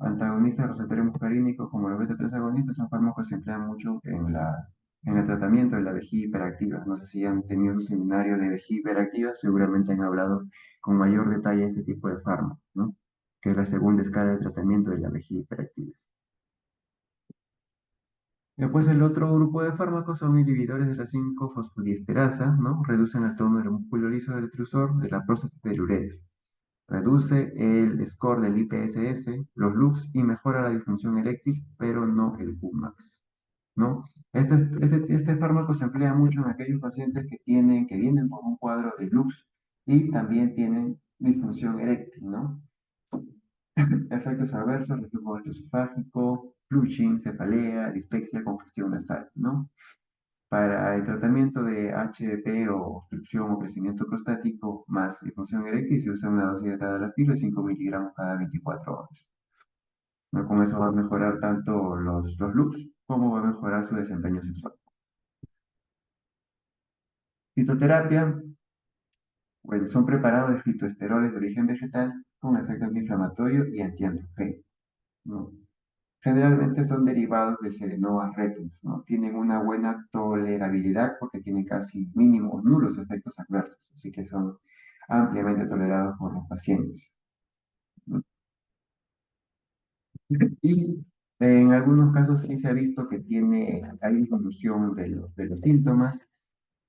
antagonistas de receptores muscarínicos como los beta 3 agonistas, son fármacos que se emplean mucho en el tratamiento de la vejiga hiperactiva. No sé si han tenido un seminario de vejiga hiperactiva, seguramente han hablado con mayor detalle de este tipo de fármacos, ¿no? Que es la segunda escala de tratamiento de la vejiga hiperactiva. Después el otro grupo de fármacos son inhibidores de la 5-fosfodiesterasa, ¿no? Reducen el tono del músculo liso del detrusor de la próstata y del uréter. Reduce el score del IPSS, los looks y mejora la disfunción eréctil, pero no el Qmax, ¿no? Este fármaco se emplea mucho en aquellos pacientes que vienen con un cuadro de looks y también tienen disfunción eréctil, ¿no? Efectos adversos, reflujo gastroesofágico, flushing, cefalea, dispepsia, congestión nasal, ¿no? Para el tratamiento de HDP o obstrucción o crecimiento prostático más disfunción eréctil se usa una dosis de tadalafilo de 5 miligramos cada 24 horas, ¿no? Con eso va a mejorar tanto los looks como va a mejorar su desempeño sexual. Fitoterapia, bueno, son preparados de fitoesteroles de origen vegetal con efecto antiinflamatorio y antiandrogénico, ¿no? Generalmente son derivados de Serenova repens, ¿no? Tienen una buena tolerabilidad porque tienen casi mínimos nulos efectos adversos, así que son ampliamente tolerados por los pacientes, ¿no? Y en algunos casos sí se ha visto que hay disminución de los síntomas,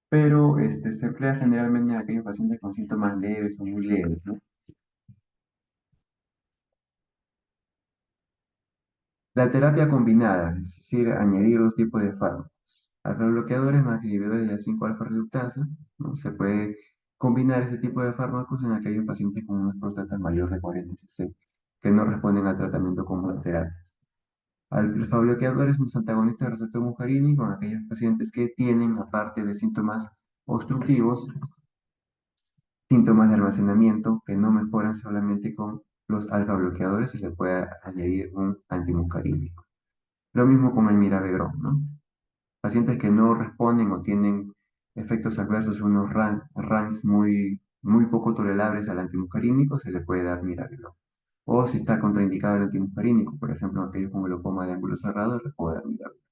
pero se emplea generalmente en aquellos pacientes con síntomas leves o muy leves, ¿no? La terapia combinada, es decir, añadir dos tipos de fármacos. Alfa-bloqueadores más inhibidores de la 5-alfa reductasa, ¿no? Se puede combinar este tipo de fármacos en aquellos pacientes con una próstata mayor de 40 cc que no responden al tratamiento con monoterapia. Alfa-bloqueadores más antagonistas del receptor muscarínico en aquellos pacientes que tienen, aparte de síntomas obstructivos, síntomas de almacenamiento que no mejoran solamente con los alfa-bloqueadores, se le puede añadir un antimuscarínico. Lo mismo con el mirabegrón, ¿no? Pacientes que no responden o tienen efectos adversos, unos ranks muy, muy poco tolerables al antimuscarínico, se le puede dar mirabegrón. O si está contraindicado el antimuscarínico, por ejemplo, aquellos con glaucoma de ángulo cerrado, le puedo dar mirabegrón.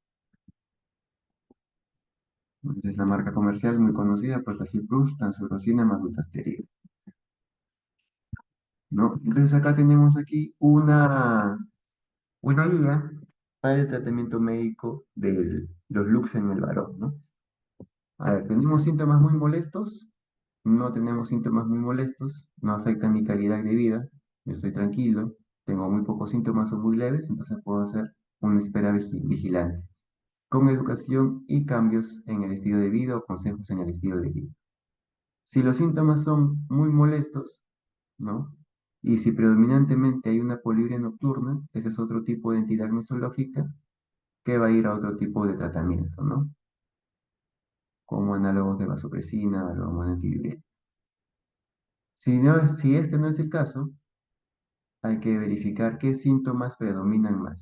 Esa es la marca comercial muy conocida, Protacid Plus, Tansurosina más dutasterida, ¿no? Entonces acá tenemos aquí una guía para el tratamiento médico de los lux en el varón, ¿no? A ver, ¿tenemos síntomas muy molestos? No tenemos síntomas muy molestos, no afecta mi calidad de vida, yo estoy tranquilo, tengo muy pocos síntomas o muy leves, entonces puedo hacer una espera vigilante, con educación y cambios en el estilo de vida o consejos en el estilo de vida. Si los síntomas son muy molestos, ¿no? Y si predominantemente hay una poliuria nocturna, ese es otro tipo de entidad nosológica que va a ir a otro tipo de tratamiento, ¿no? Como análogos de vasopresina o antidiuréticos. Si este no es el caso, hay que verificar qué síntomas predominan más.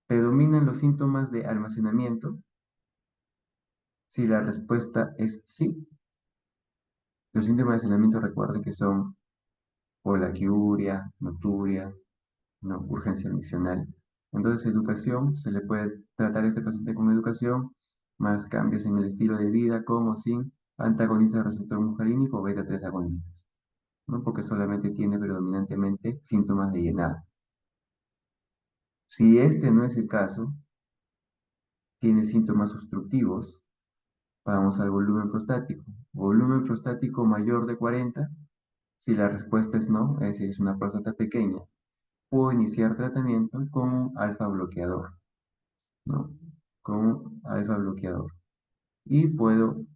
¿Predominan los síntomas de almacenamiento? Si la respuesta es sí, los síntomas de almacenamiento recuerden que son polaquiuria, nocturia, no, urgencia miccional. Entonces, educación, se le puede tratar a este paciente con educación, más cambios en el estilo de vida, con o sin antagonistas del receptor muscarínico o beta-3 agonistas, ¿no? Porque solamente tiene predominantemente síntomas de llenado. Si este no es el caso, tiene síntomas obstructivos, vamos al volumen prostático. Volumen prostático mayor de 40, si la respuesta es no, es decir, es una próstata pequeña, puedo iniciar tratamiento con un alfa bloqueador, ¿no? Con un alfa bloqueador. Y puedo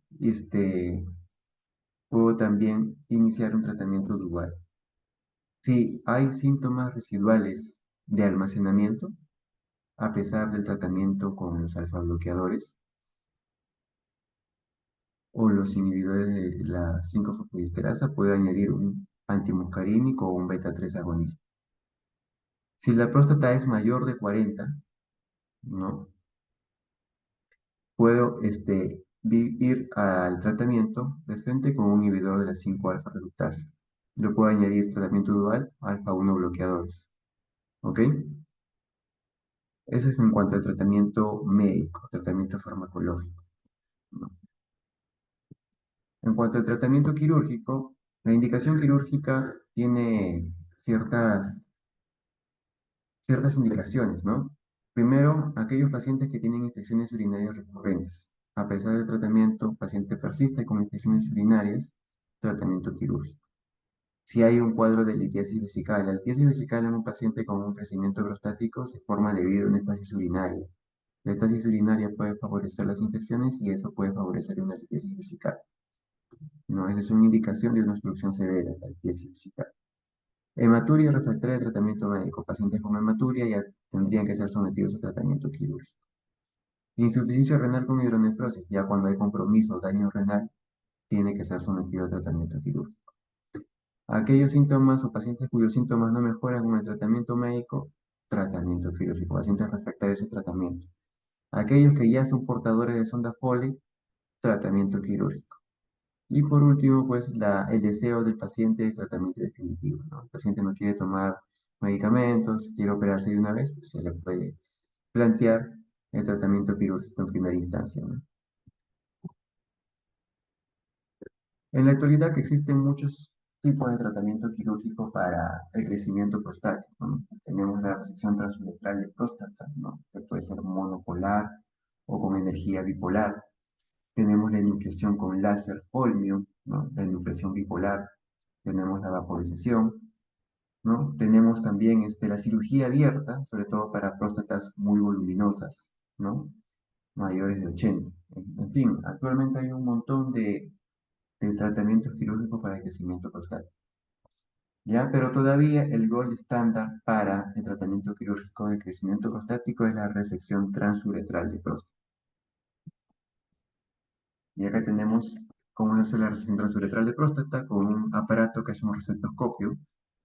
también iniciar un tratamiento dual. Si hay síntomas residuales de almacenamiento, a pesar del tratamiento con los alfa bloqueadores, o los inhibidores de la 5-fosfodiesterasa, puede añadir un antimuscarínico o un beta-3 agonista. Si la próstata es mayor de 40, ¿no? Puedo ir al tratamiento de frente con un inhibidor de la 5-alfa reductasa. Lo puedo añadir tratamiento dual, alfa-1 bloqueadores. ¿Ok? Eso es en cuanto al tratamiento médico, tratamiento farmacológico, ¿no? En cuanto al tratamiento quirúrgico, la indicación quirúrgica tiene ciertas indicaciones, ¿no? Primero, aquellos pacientes que tienen infecciones urinarias recurrentes. A pesar del tratamiento, paciente persiste con infecciones urinarias, tratamiento quirúrgico. Si hay un cuadro de litiasis vesical, la litiasis vesical en un paciente con un crecimiento prostático se forma debido a una estasis urinaria. La estasis urinaria puede favorecer las infecciones y eso puede favorecer una litiasis vesical. No, esa es una indicación de una obstrucción severa, la litiasis vesical. Hematuria refractaria de tratamiento médico. Pacientes con hematuria ya tendrían que ser sometidos a tratamiento quirúrgico. Insuficiencia renal con hidronefrosis. Ya cuando hay compromiso o daño renal, tiene que ser sometido a tratamiento quirúrgico. Aquellos síntomas o pacientes cuyos síntomas no mejoran con el tratamiento médico, tratamiento quirúrgico. Pacientes refractarios a tratamiento. Aquellos que ya son portadores de sonda Foley, tratamiento quirúrgico. Y por último, pues el deseo del paciente de tratamiento definitivo, ¿no? El paciente no quiere tomar medicamentos, quiere operarse de una vez, pues se le puede plantear el tratamiento quirúrgico en primera instancia, ¿no? En la actualidad que existen muchos tipos de tratamiento quirúrgico para el crecimiento prostático, ¿no? Tenemos la resección transuretral de próstata, ¿no? Que puede ser monopolar o con energía bipolar. Tenemos la enucleación con láser holmio, ¿no? La enucleación bipolar. Tenemos la vaporización, ¿no? Tenemos también la cirugía abierta, sobre todo para próstatas muy voluminosas, ¿no? Mayores de 80. En fin, actualmente hay un montón de tratamientos quirúrgicos para el crecimiento prostático. ¿Ya? Pero todavía el gold estándar para el tratamiento quirúrgico de crecimiento prostático es la resección transuretral de próstata. Y acá tenemos cómo se hace la resección transuretral de próstata con un aparato que es un receptoscopio,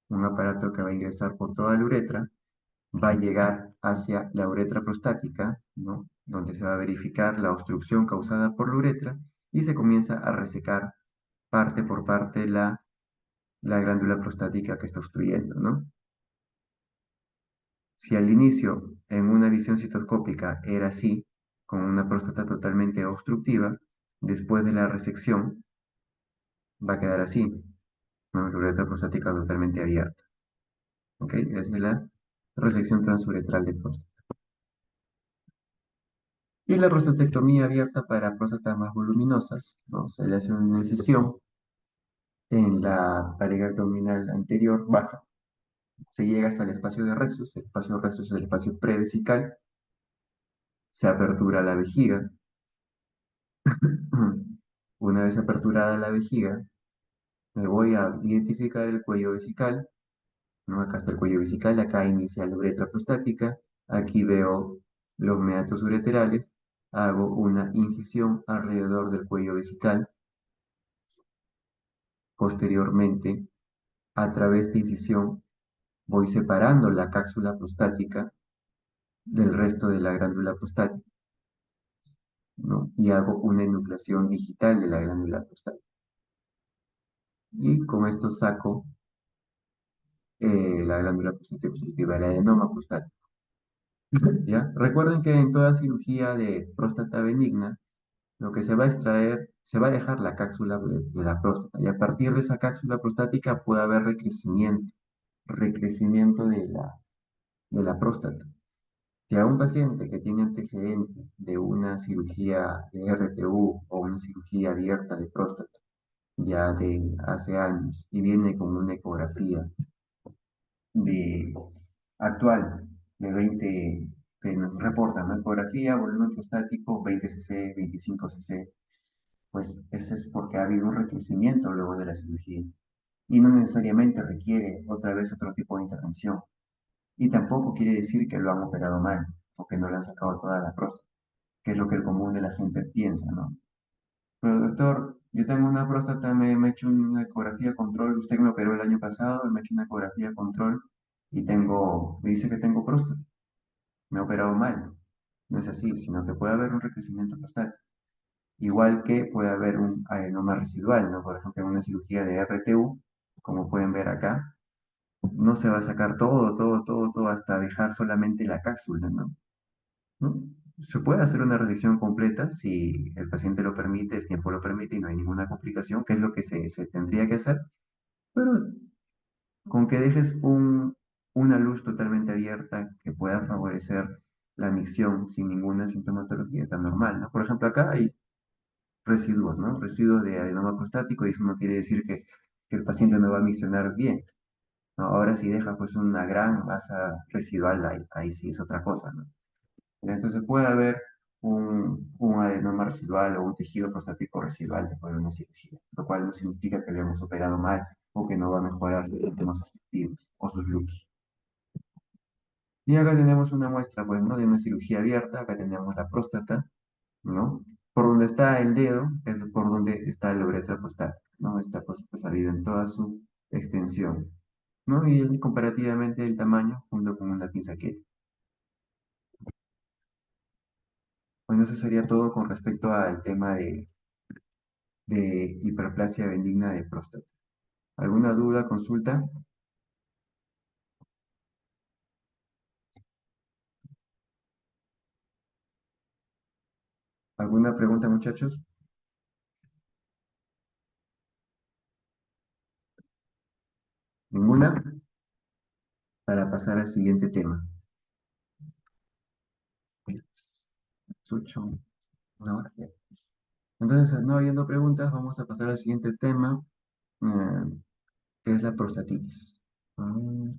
un aparato que va a ingresar por toda la uretra, va a llegar hacia la uretra prostática, ¿no? Donde se va a verificar la obstrucción causada por la uretra y se comienza a resecar parte por parte la glándula prostática que está obstruyendo, ¿no? Si al inicio, en una visión citoscópica, era así, con una próstata totalmente obstructiva, después de la resección va a quedar así, ¿no? La uretra prostática totalmente abierta. ¿Ok? Esa es la resección transuretral de próstata. Y la prostatectomía abierta para próstatas más voluminosas, ¿no? Se le hace una incisión en la pared abdominal anterior baja, se llega hasta el espacio de Rhesus, el espacio de Rhesus es el espacio prevesical, se apertura la vejiga. Una vez aperturada la vejiga, me voy a identificar el cuello vesical, ¿no? Acá está el cuello vesical, acá inicia la uretra prostática, aquí veo los meatos ureterales, hago una incisión alrededor del cuello vesical, posteriormente, a través de incisión, voy separando la cápsula prostática del resto de la glándula prostática, ¿no? Y hago una enucleación digital de la glándula prostática. Y con esto saco la glándula prostática obstructiva, el adenoma prostático. ¿Ya? Recuerden que en toda cirugía de próstata benigna, lo que se va a extraer, se va a dejar la cápsula de la próstata, y a partir de esa cápsula prostática puede haber recrecimiento de la próstata. Si a un paciente que tiene antecedentes de una cirugía de RTU o una cirugía abierta de próstata ya de hace años y viene con una ecografía de actual de 20 que nos reportan, ¿no? Ecografía, volumen prostático 20 cc, 25 cc, pues ese es porque ha habido un recrecimiento luego de la cirugía y no necesariamente requiere otra vez otro tipo de intervención. Y tampoco quiere decir que lo han operado mal o que no le han sacado toda la próstata, que es lo que el común de la gente piensa, ¿no? Pero doctor, yo tengo una próstata, me he hecho una ecografía control, usted me operó el año pasado, me ha hecho una ecografía control y me dice que tengo próstata, me ha operado mal. No es así, sino que puede haber un recrecimiento prostático. Igual que puede haber un adenoma residual, ¿no? Por ejemplo, en una cirugía de RTU, como pueden ver acá, no se va a sacar todo hasta dejar solamente la cápsula, ¿no? ¿No? Se puede hacer una resección completa si el paciente lo permite, el tiempo lo permite y no hay ninguna complicación, que es lo que se tendría que hacer, pero con que dejes una luz totalmente abierta que pueda favorecer la micción sin ninguna sintomatología, está normal, ¿no? Por ejemplo, acá hay residuos, ¿no? Residuos de adenoma prostático y eso no quiere decir que el paciente no va a miccionar bien, ¿no? Ahora si deja pues una gran masa residual, ahí sí es otra cosa, ¿no? Entonces puede haber un adenoma residual o un tejido prostático residual después de una cirugía, lo cual no significa que lo hemos operado mal o que no va a mejorar sus síntomas obstructivos o sus looks. Y acá tenemos una muestra, pues, ¿no? De una cirugía abierta, acá tenemos la próstata, ¿no? Por donde está el dedo es por donde está la uretra prostática, ¿no? Esta próstata salida en toda su extensión, ¿no? Y comparativamente el tamaño junto con una pinza que. Bueno, eso sería todo con respecto al tema de hiperplasia benigna de próstata. ¿Alguna duda, consulta? ¿Alguna pregunta, muchachos? ¿Ninguna? Para pasar al siguiente tema. Es 8, una hora ya. Entonces, no habiendo preguntas, vamos a pasar al siguiente tema, eh, que es la prostatitis. Mm,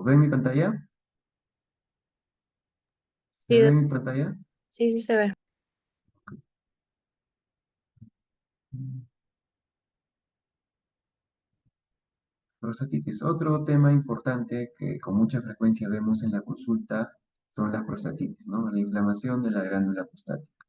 ¿Ven mi pantalla? ¿Se Sí, ve mi pantalla? sí, sí se ve. Prostatitis. Otro tema importante que con mucha frecuencia vemos en la consulta son las prostatitis, ¿no? La inflamación de la glándula prostática.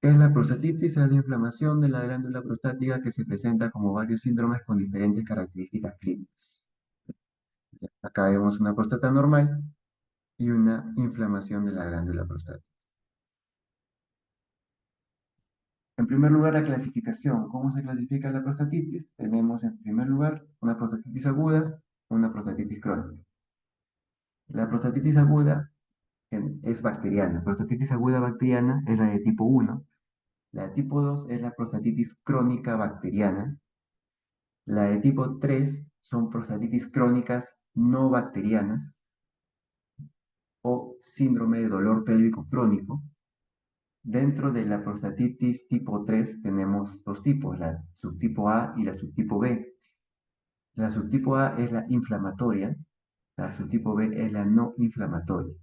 ¿Qué es la prostatitis? Es la inflamación de la glándula prostática que se presenta como varios síndromes con diferentes características clínicas. Acá vemos una próstata normal y una inflamación de la glándula prostática. En primer lugar, la clasificación. ¿Cómo se clasifica la prostatitis? Tenemos en primer lugar una prostatitis aguda, una prostatitis crónica. La prostatitis aguda es bacteriana. Prostatitis aguda bacteriana es la de tipo 1. La de tipo 2 es la prostatitis crónica bacteriana. La de tipo 3 son prostatitis crónicas no bacterianas o síndrome de dolor pélvico crónico. Dentro de la prostatitis tipo 3 tenemos dos tipos, la subtipo A y la subtipo B. La subtipo A es la inflamatoria, la subtipo B es la no inflamatoria.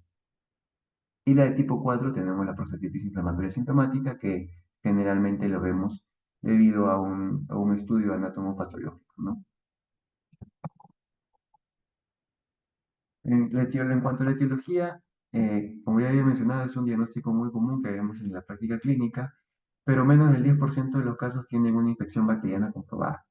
Y la de tipo 4 tenemos la prostatitis inflamatoria sintomática, que generalmente lo vemos debido a un estudio anatomopatológico, ¿no? En cuanto a la etiología, como ya había mencionado, es un diagnóstico muy común que vemos en la práctica clínica, pero menos del 10% de los casos tienen una infección bacteriana comprobada.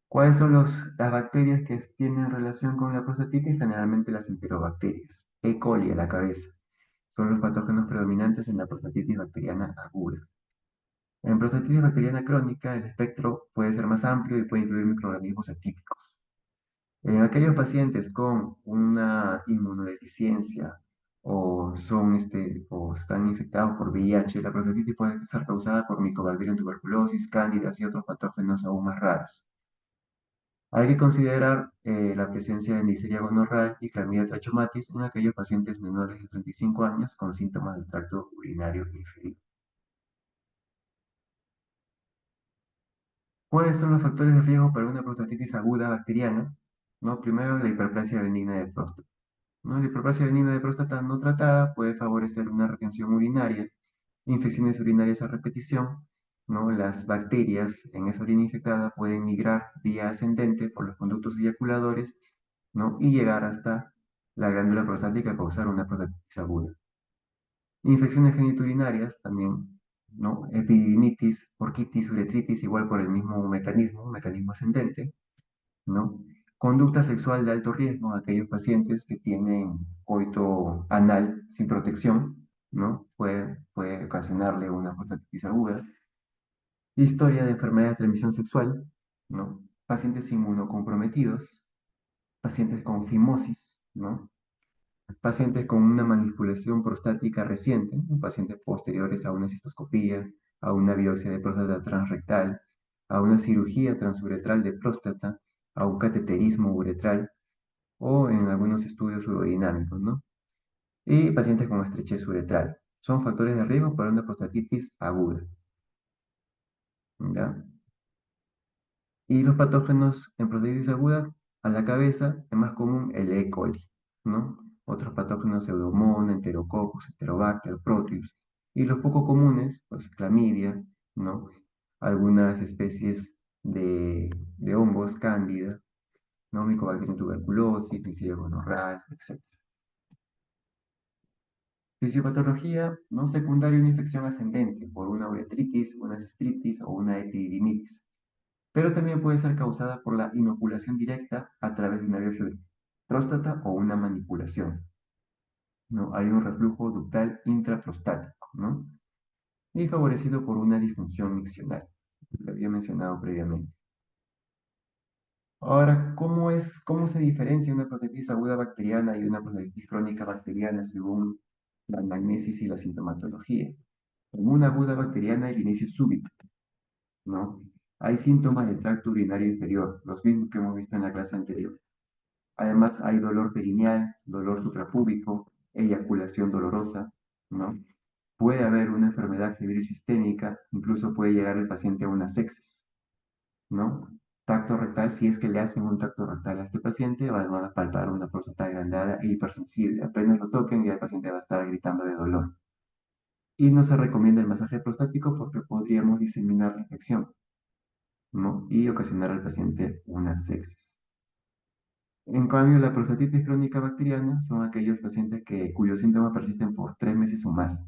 ¿Cuáles son las bacterias que tienen relación con la prostatitis? Generalmente las enterobacterias. E. coli a la cabeza. Son los patógenos predominantes en la prostatitis bacteriana aguda. En prostatitis bacteriana crónica, el espectro puede ser más amplio y puede incluir microorganismos atípicos. En aquellos pacientes con una inmunodeficiencia o están infectados por VIH, la prostatitis puede ser causada por Mycobacterium tuberculosis, cándidas y otros patógenos aún más raros. Hay que considerar la presencia de Neisseria gonorral y Chlamydia trachomatis en aquellos pacientes menores de 35 años con síntomas del tracto urinario inferior. ¿Cuáles son los factores de riesgo para una prostatitis aguda bacteriana? ¿No? Primero, la hiperplasia benigna de próstata, ¿no? La hiperplasia benigna de próstata no tratada puede favorecer una retención urinaria, infecciones urinarias a repetición, ¿no? Las bacterias en esa orina infectada pueden migrar vía ascendente por los conductos eyaculadores, ¿no? Y llegar hasta la glándula prostática a causar una prostatitis aguda. Infecciones genitourinarias también, ¿no? Epididimitis, orquitis, uretritis, igual por el mismo mecanismo ascendente, ¿no? Conducta sexual de alto riesgo, aquellos pacientes que tienen coito anal sin protección, ¿no? Puede ocasionarle una prostatitis aguda. Historia de enfermedad de transmisión sexual, ¿no? Pacientes inmunocomprometidos, pacientes con fimosis, ¿no? Pacientes con una manipulación prostática reciente, ¿no? Pacientes posteriores a una cistoscopía, a una biopsia de próstata transrectal, a una cirugía transuretral de próstata, a un cateterismo uretral o en algunos estudios urodinámicos, ¿no? Y pacientes con estrechez uretral. Son factores de riesgo para una prostatitis aguda, ¿ya? Y los patógenos en prostatitis aguda, a la cabeza, es más común el E. coli, ¿no? Otros patógenos Pseudomonas, Enterococcus, Enterobacter, Proteus. Y los poco comunes, pues clamidia, ¿no? Algunas especies de hongos, cándida, ¿no? Mycobacterium tuberculosis, Neisseria gonorral, etc. Fisiopatología no secundaria, una infección ascendente por una uretritis, una cistritis o una epididimitis, pero también puede ser causada por la inoculación directa a través de una biopsia de próstata o una manipulación, ¿no? Hay un reflujo ductal intraprostático, ¿no? Y favorecido por una disfunción miccional, lo había mencionado previamente. Ahora, cómo se diferencia una prostatitis aguda bacteriana y una prostatitis crónica bacteriana según la anamnesis y la sintomatología? En una aguda bacteriana el inicio es súbito, ¿no? Hay síntomas del tracto urinario inferior, los mismos que hemos visto en la clase anterior. Además hay dolor perineal, dolor suprapúbico, eyaculación dolorosa, ¿no? Puede haber una enfermedad febril sistémica, incluso puede llegar el paciente a una sepsis, ¿no? Tacto rectal, si es que le hacen un tacto rectal a este paciente, van a palpar una próstata agrandada e hipersensible. Apenas lo toquen y el paciente va a estar gritando de dolor. Y no se recomienda el masaje prostático porque podríamos diseminar la infección, ¿no? Y ocasionar al paciente una sepsis. En cambio, la prostatitis crónica bacteriana son aquellos pacientes cuyos síntomas persisten por 3 meses o más.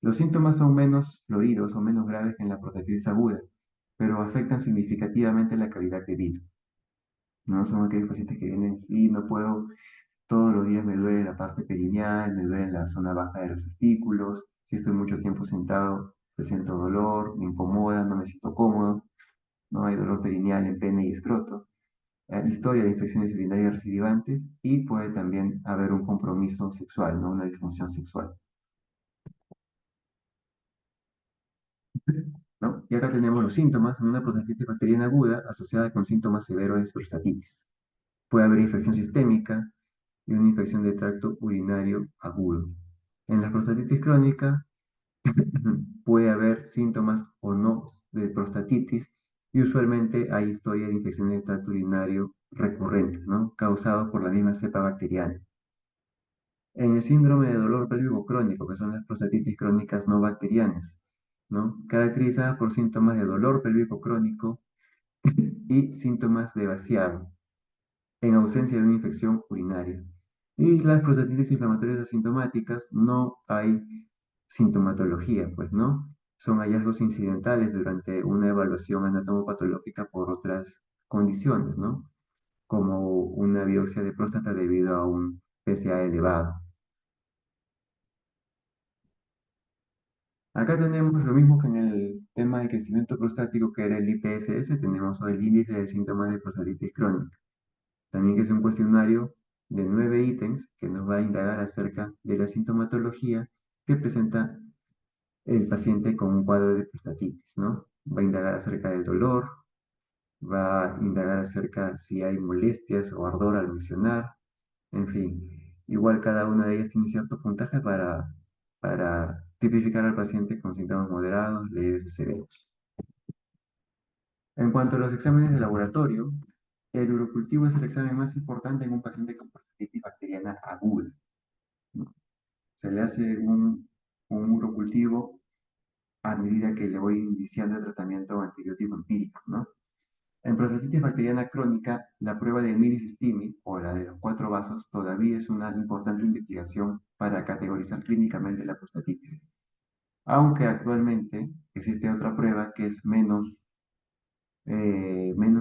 Los síntomas son menos floridos o menos graves que en la prostatitis aguda, pero afectan significativamente la calidad de vida. No son aquellos pacientes que vienen, sí, no puedo, todos los días me duele la parte perineal, me duele la zona baja de los testículos, si estoy mucho tiempo sentado, siento dolor, me incomoda, no me siento cómodo, no hay dolor perineal en pene y escroto. historia de infecciones urinarias recidivantes y puede también haber un compromiso sexual, ¿no? Una disfunción sexual, ¿no? Y acá tenemos los síntomas, una prostatitis bacteriana aguda asociada con síntomas severos de prostatitis. Puede haber infección sistémica y una infección de tracto urinario agudo. En la prostatitis crónica puede haber síntomas o no de prostatitis y usualmente hay historia de infecciones de tracto urinario recurrentes, ¿no? Causados por la misma cepa bacteriana. En el síndrome de dolor pélvico crónico, que son las prostatitis crónicas no bacterianas, ¿no? Caracterizada por síntomas de dolor pélvico crónico y síntomas de vaciado, en ausencia de una infección urinaria. Y las prostatitis inflamatorias asintomáticas no hay sintomatología, pues, ¿no? Son hallazgos incidentales durante una evaluación anatomopatológica por otras condiciones, ¿no? Como una biopsia de próstata debido a un PSA elevado. Acá tenemos lo mismo que en el tema de crecimiento prostático, que era el IPSS, tenemos el índice de síntomas de prostatitis crónica. También que es un cuestionario de 9 ítems que nos va a indagar acerca de la sintomatología que presenta el paciente con un cuadro de prostatitis, ¿no? Va a indagar acerca del dolor, va a indagar acerca si hay molestias o ardor al mencionar, en fin. Igual cada una de ellas tiene cierto puntaje para tipificar al paciente con síntomas moderados, leves o severos. En cuanto a los exámenes de laboratorio, el urocultivo es el examen más importante en un paciente con prostatitis bacteriana aguda, ¿no? Se le hace un urocultivo a medida que le voy iniciando el tratamiento antibiótico empírico, ¿no? En prostatitis bacteriana crónica, la prueba de Miris-Stimi, o la de los 4 vasos, todavía es una importante investigación para categorizar clínicamente la prostatitis. Aunque actualmente existe otra prueba que es menos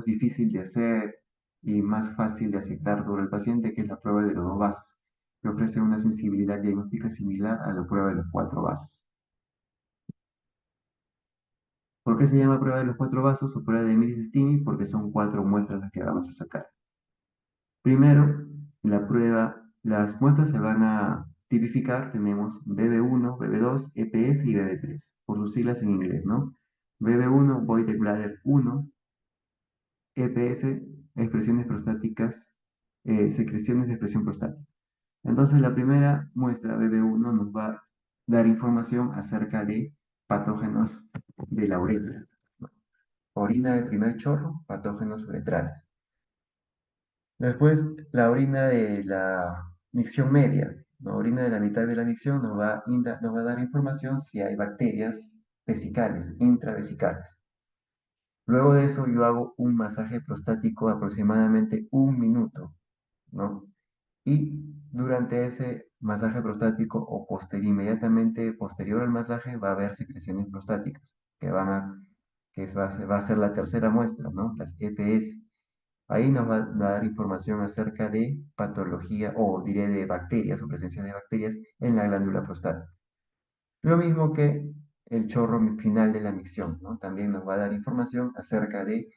difícil de hacer y más fácil de aceptar por el paciente, que es la prueba de los 2 vasos, que ofrece una sensibilidad diagnóstica similar a la prueba de los 4 vasos. ¿Por qué se llama prueba de los 4 vasos o prueba de Miris-Stimi? Porque son 4 muestras las que vamos a sacar. Primero, las muestras se van a tipificar, tenemos BB1, BB2, EPS y BB3, por sus siglas en inglés, ¿no? BB1, Void Bladder 1, EPS, expresiones prostáticas, secreciones de expresión prostática. Entonces, la primera muestra, BB1, nos va a dar información acerca de patógenos de la uretra, ¿no? Orina de primer chorro, patógenos uretrales. Después, la orina de la micción media, la orina de la mitad de la micción nos va a dar información si hay bacterias vesicales, intravesicales. Luego de eso, yo hago un masaje prostático aproximadamente 1 minuto, ¿no? Y durante ese masaje prostático o inmediatamente posterior al masaje va a haber secreciones prostáticas que van a, va a ser la tercera muestra, ¿no? Las EPS. Ahí nos va a dar información acerca de patología o diré de bacterias o presencia de bacterias en la glándula prostática. Lo mismo que el chorro final de la micción, ¿no? También nos va a dar información acerca de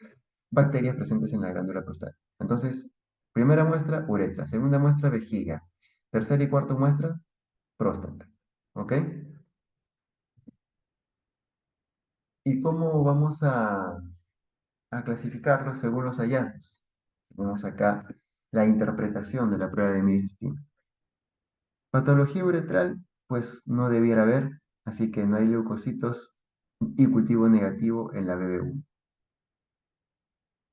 bacterias presentes en la glándula prostática. Entonces, primera muestra, uretra. Segunda muestra, vejiga. Tercera y cuarta muestra, próstata. ¿Ok? ¿Y cómo vamos a clasificarlo según los hallazgos? Tenemos acá la interpretación de la prueba de Miris-Stimi. Patología uretral, pues no debiera haber, así que no hay leucocitos y cultivo negativo en la BB1.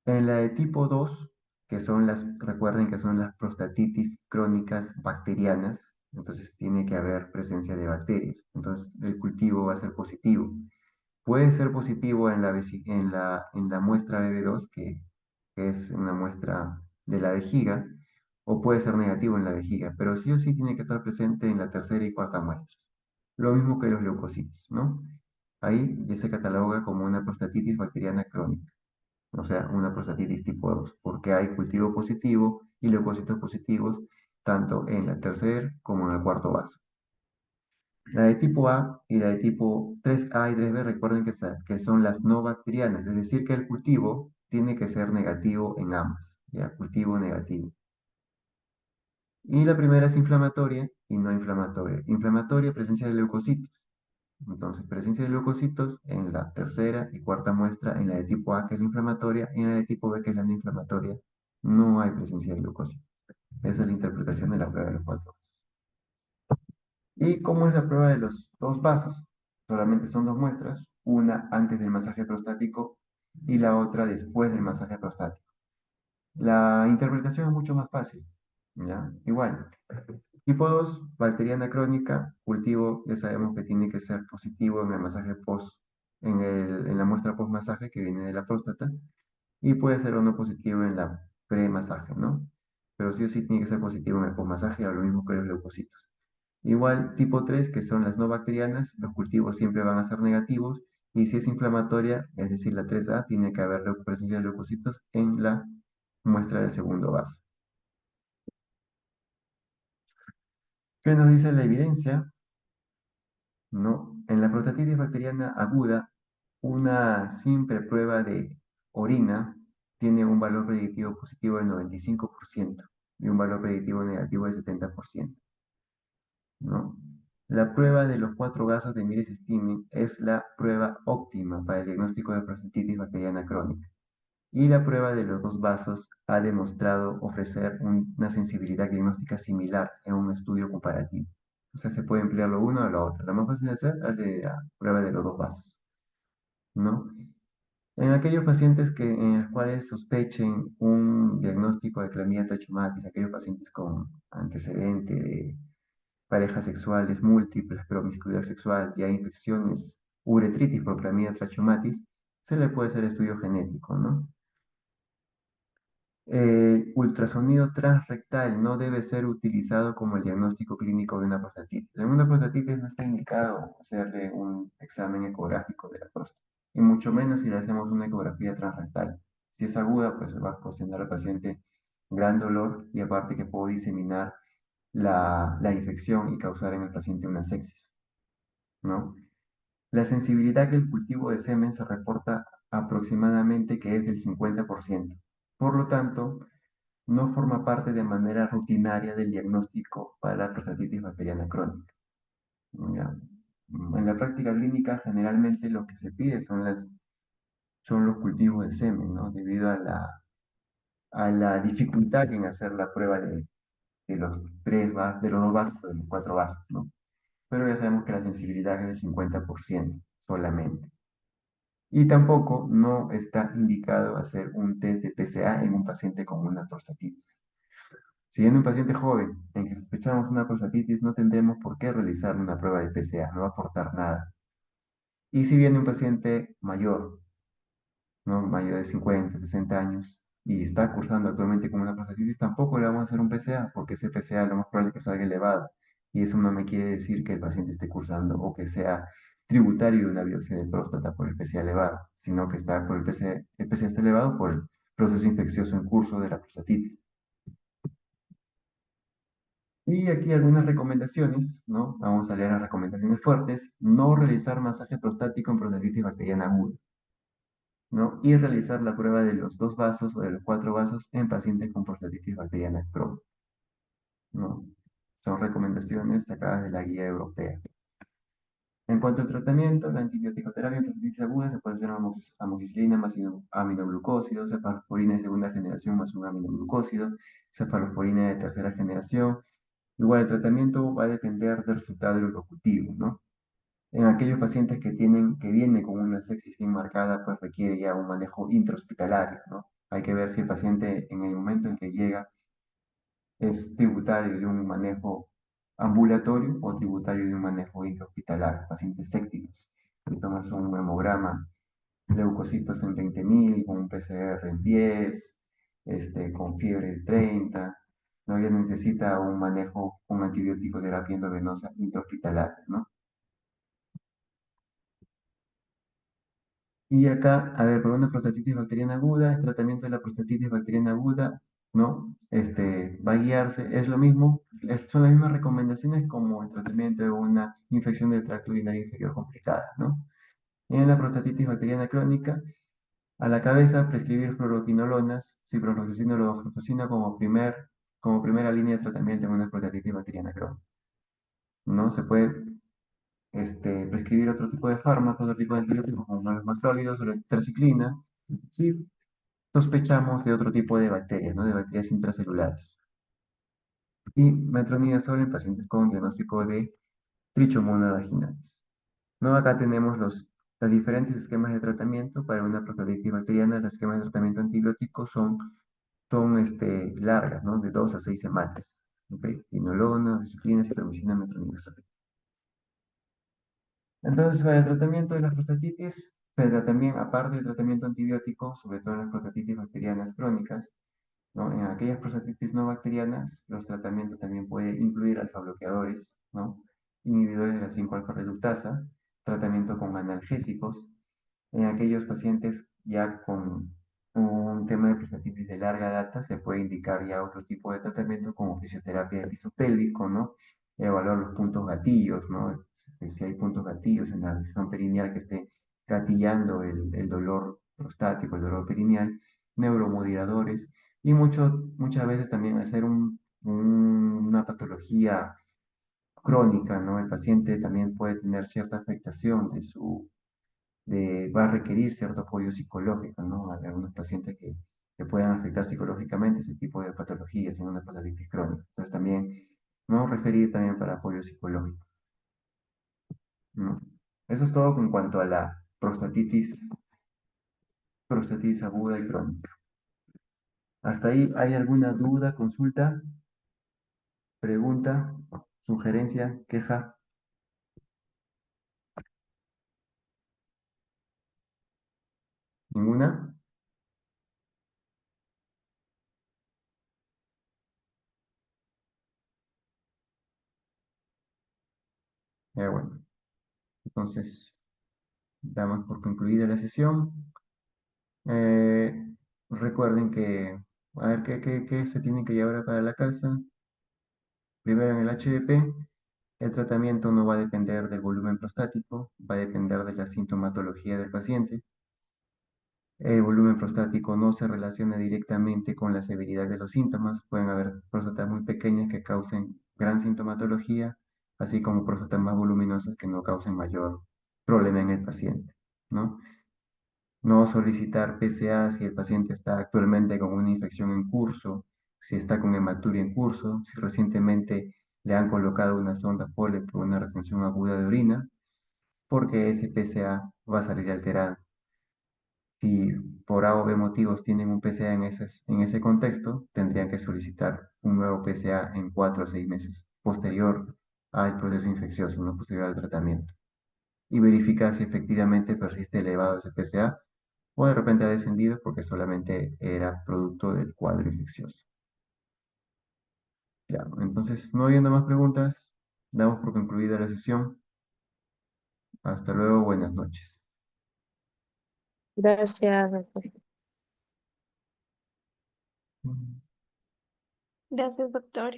En la de tipo 2, que son recuerden que son las prostatitis crónicas bacterianas, entonces tiene que haber presencia de bacterias, entonces el cultivo va a ser positivo. Puede ser positivo en la muestra BB2, que es una muestra de la vejiga, o puede ser negativo en la vejiga, pero sí o sí tiene que estar presente en la tercera y cuarta muestras. Lo mismo que los leucocitos, ¿no? Ahí ya se cataloga como una prostatitis bacteriana crónica, o sea, una prostatitis tipo 2, porque hay cultivo positivo y leucocitos positivos tanto en la tercera como en el cuarto vaso. La de tipo A y la de tipo 3A y 3B, recuerden que son las no bacterianas, es decir, que el cultivo tiene que ser negativo en ambas, ya, cultivo negativo. Y la primera es inflamatoria y no inflamatoria. Inflamatoria, presencia de leucocitos. Entonces, presencia de leucocitos en la tercera y cuarta muestra, en la de tipo A, que es la inflamatoria, y en la de tipo B, que es la no inflamatoria, no hay presencia de leucocitos. Esa es la interpretación de la prueba de los cuatro vasos. ¿Y cómo es la prueba de los dos vasos? Solamente son dos muestras, una antes del masaje prostático y la otra después del masaje prostático. La interpretación es mucho más fácil, ¿ya? Igual, tipo 2 bacteriana crónica, cultivo, ya sabemos que tiene que ser positivo en el masaje post, en la muestra post-masaje que viene de la próstata, y puede ser o no positivo en la pre-masaje, ¿no? Pero sí o sí tiene que ser positivo en el post-masaje, a lo mismo que los leucocitos. Igual, tipo 3 que son las no bacterianas, los cultivos siempre van a ser negativos, y si es inflamatoria, es decir, la 3A, tiene que haber presencia de leucocitos en la muestra del segundo vaso. ¿Qué nos dice la evidencia? ¿No? En la prostatitis bacteriana aguda, una simple prueba de orina tiene un valor predictivo positivo del 95% y un valor predictivo negativo del 70%, ¿no? La prueba de los cuatro gases de Miris-Stymie es la prueba óptima para el diagnóstico de prostatitis bacteriana crónica. Y la prueba de los dos vasos ha demostrado ofrecer una sensibilidad diagnóstica similar en un estudio comparativo. O sea, se puede emplear lo uno o lo otro. La más fácil de hacer es la prueba de los dos vasos, ¿no? En aquellos pacientes en los cuales sospechen un diagnóstico de clamidia trachomatis, aquellos pacientes con antecedente de parejas sexuales múltiples, promiscuidad sexual y hay infecciones, uretritis por clamidia trachomatis, se le puede hacer estudio genético, ¿no? Ultrasonido transrectal no debe ser utilizado como el diagnóstico clínico de una prostatitis. En una prostatitis no está indicado hacerle un examen ecográfico de la próstata, y mucho menos si le hacemos una ecografía transrectal. Si es aguda, pues va a ocasionar al paciente gran dolor y aparte que puede diseminar la infección y causar en el paciente una sepsis, ¿no? La sensibilidad del cultivo de semen se reporta aproximadamente que es del 50%. Por lo tanto, no forma parte de manera rutinaria del diagnóstico para la prostatitis bacteriana crónica. ¿Ya? En la práctica clínica, generalmente lo que se pide son los cultivos de semen, ¿no? Debido a la dificultad en hacer la prueba de los de los dos vasos, de los cuatro vasos, ¿no? Pero ya sabemos que la sensibilidad es del 50% solamente. Y tampoco no está indicado hacer un test de PSA en un paciente con una prostatitis. Si en un paciente joven en que sospechamos una prostatitis, no tendremos por qué realizar una prueba de PSA, no va a aportar nada. Y si viene un paciente mayor, ¿no? Mayor de 50, 60 años, y está cursando actualmente con una prostatitis, tampoco le vamos a hacer un PSA, porque ese PSA lo más probable es que salga elevado. Y eso no me quiere decir que el paciente esté cursando o que sea tributario de una biopsia de próstata por el PSA elevado, sino que está por el PSA está elevado por el proceso infeccioso en curso de la prostatitis. Y aquí algunas recomendaciones, ¿no? Vamos a leer las recomendaciones fuertes. No realizar masaje prostático en prostatitis bacteriana aguda, ¿no? Y realizar la prueba de los dos vasos o de los cuatro vasos en pacientes con prostatitis bacteriana crónica, ¿no? Son recomendaciones sacadas de la guía europea. En cuanto al tratamiento, la antibiótico-terapia en prostatitis aguda se puede hacer amoxicilina más aminoglucósido, cefalorina de segunda generación más un aminoglucósido, cefalorina de tercera generación. Igual el tratamiento va a depender del resultado del ejecutivo, ¿no? En aquellos pacientes que vienen con una sepsis bien marcada, pues requiere ya un manejo intrahospitalario, ¿no? Hay que ver si el paciente en el momento en que llega es tributario de un manejo ambulatorio o tributario de un manejo intrahospitalario, pacientes sépticos. Le tomas un hemograma, leucocitos en 20.000, con un PCR en 10, con fiebre de 30, no ya necesita un manejo con antibiótico terapia endovenosa intrahospitalaria, ¿no? Y acá, a ver, por una prostatitis bacteriana aguda, el tratamiento de la prostatitis bacteriana aguda, ¿no? Va a guiarse, es lo mismo, son las mismas recomendaciones como el tratamiento de una infección del tracto urinario inferior complicada, ¿no? En la prostatitis bacteriana crónica, A la cabeza, prescribir fluoroquinolonas, ciprofloxacina o levofloxacina como primera línea de tratamiento en una prostatitis bacteriana crónica. No se puede prescribir otro tipo de fármacos, otro tipo de antibióticos como los más sólidos o la tetraciclina, si sospechamos de otro tipo de bacterias, ¿no? De bacterias intracelulares. Y metronidazol en pacientes con diagnóstico de trichomonas vaginalis. ¿No? Acá tenemos los diferentes esquemas de tratamiento para una prostatitis bacteriana. Los esquemas de tratamiento antibiótico son largas, ¿no? De 2 a 6 semanas. ¿Ok? Quinolona, disciplina, citromicina, metronidazol. Entonces, para el tratamiento de la prostatitis, pero también, aparte del tratamiento antibiótico, sobre todo en las prostatitis bacterianas crónicas, ¿no? En aquellas prostatitis no bacterianas, los tratamientos también pueden incluir alfa-bloqueadores, ¿no? Inhibidores de la 5-alfa reductasa, tratamiento con analgésicos. En aquellos pacientes ya con un tema de prostatitis de larga data, se puede indicar ya otro tipo de tratamiento como fisioterapia del piso pélvico, ¿no? Evaluar los puntos gatillos, ¿no? Si hay puntos gatillos en la región perineal que esté gatillando el dolor prostático, el dolor perineal, neuromoduladores y muchas veces también hacer una patología crónica, ¿no? El paciente también puede tener cierta afectación va a requerir cierto apoyo psicológico, ¿no? Hay algunos pacientes que puedan afectar psicológicamente ese tipo de patologías en una prostatitis crónica. Entonces también, ¿no? Referir también para apoyo psicológico, ¿no? Eso es todo en cuanto a la prostatitis aguda y crónica. ¿Hasta ahí hay alguna duda, consulta, pregunta, sugerencia, queja? ¿Ninguna? Bueno, entonces damos por concluida la sesión. Eh, recuerden que, a ver, ¿qué se tiene que llevar para la casa? Primero en el HDP, el tratamiento no va a depender del volumen prostático, va a depender de la sintomatología del paciente. El volumen prostático no se relaciona directamente con la severidad de los síntomas. Pueden haber próstatas muy pequeñas que causen gran sintomatología, así como próstatas más voluminosas que no causen mayor problema en el paciente, ¿no? No solicitar PSA si el paciente está actualmente con una infección en curso, si está con hematuria en curso, si recientemente le han colocado una sonda Foley por una retención aguda de orina, porque ese PSA va a salir alterado. Si por A o B motivos tienen un PSA en ese contexto, tendrían que solicitar un nuevo PSA en 4 o 6 meses, posterior al proceso infeccioso, no posterior al tratamiento, y verificar si efectivamente persiste elevado ese PSA o de repente ha descendido porque solamente era producto del cuadro infeccioso. Ya, entonces, no habiendo más preguntas, damos por concluida la sesión. Hasta luego, buenas noches. Gracias, doctor. Gracias, doctor.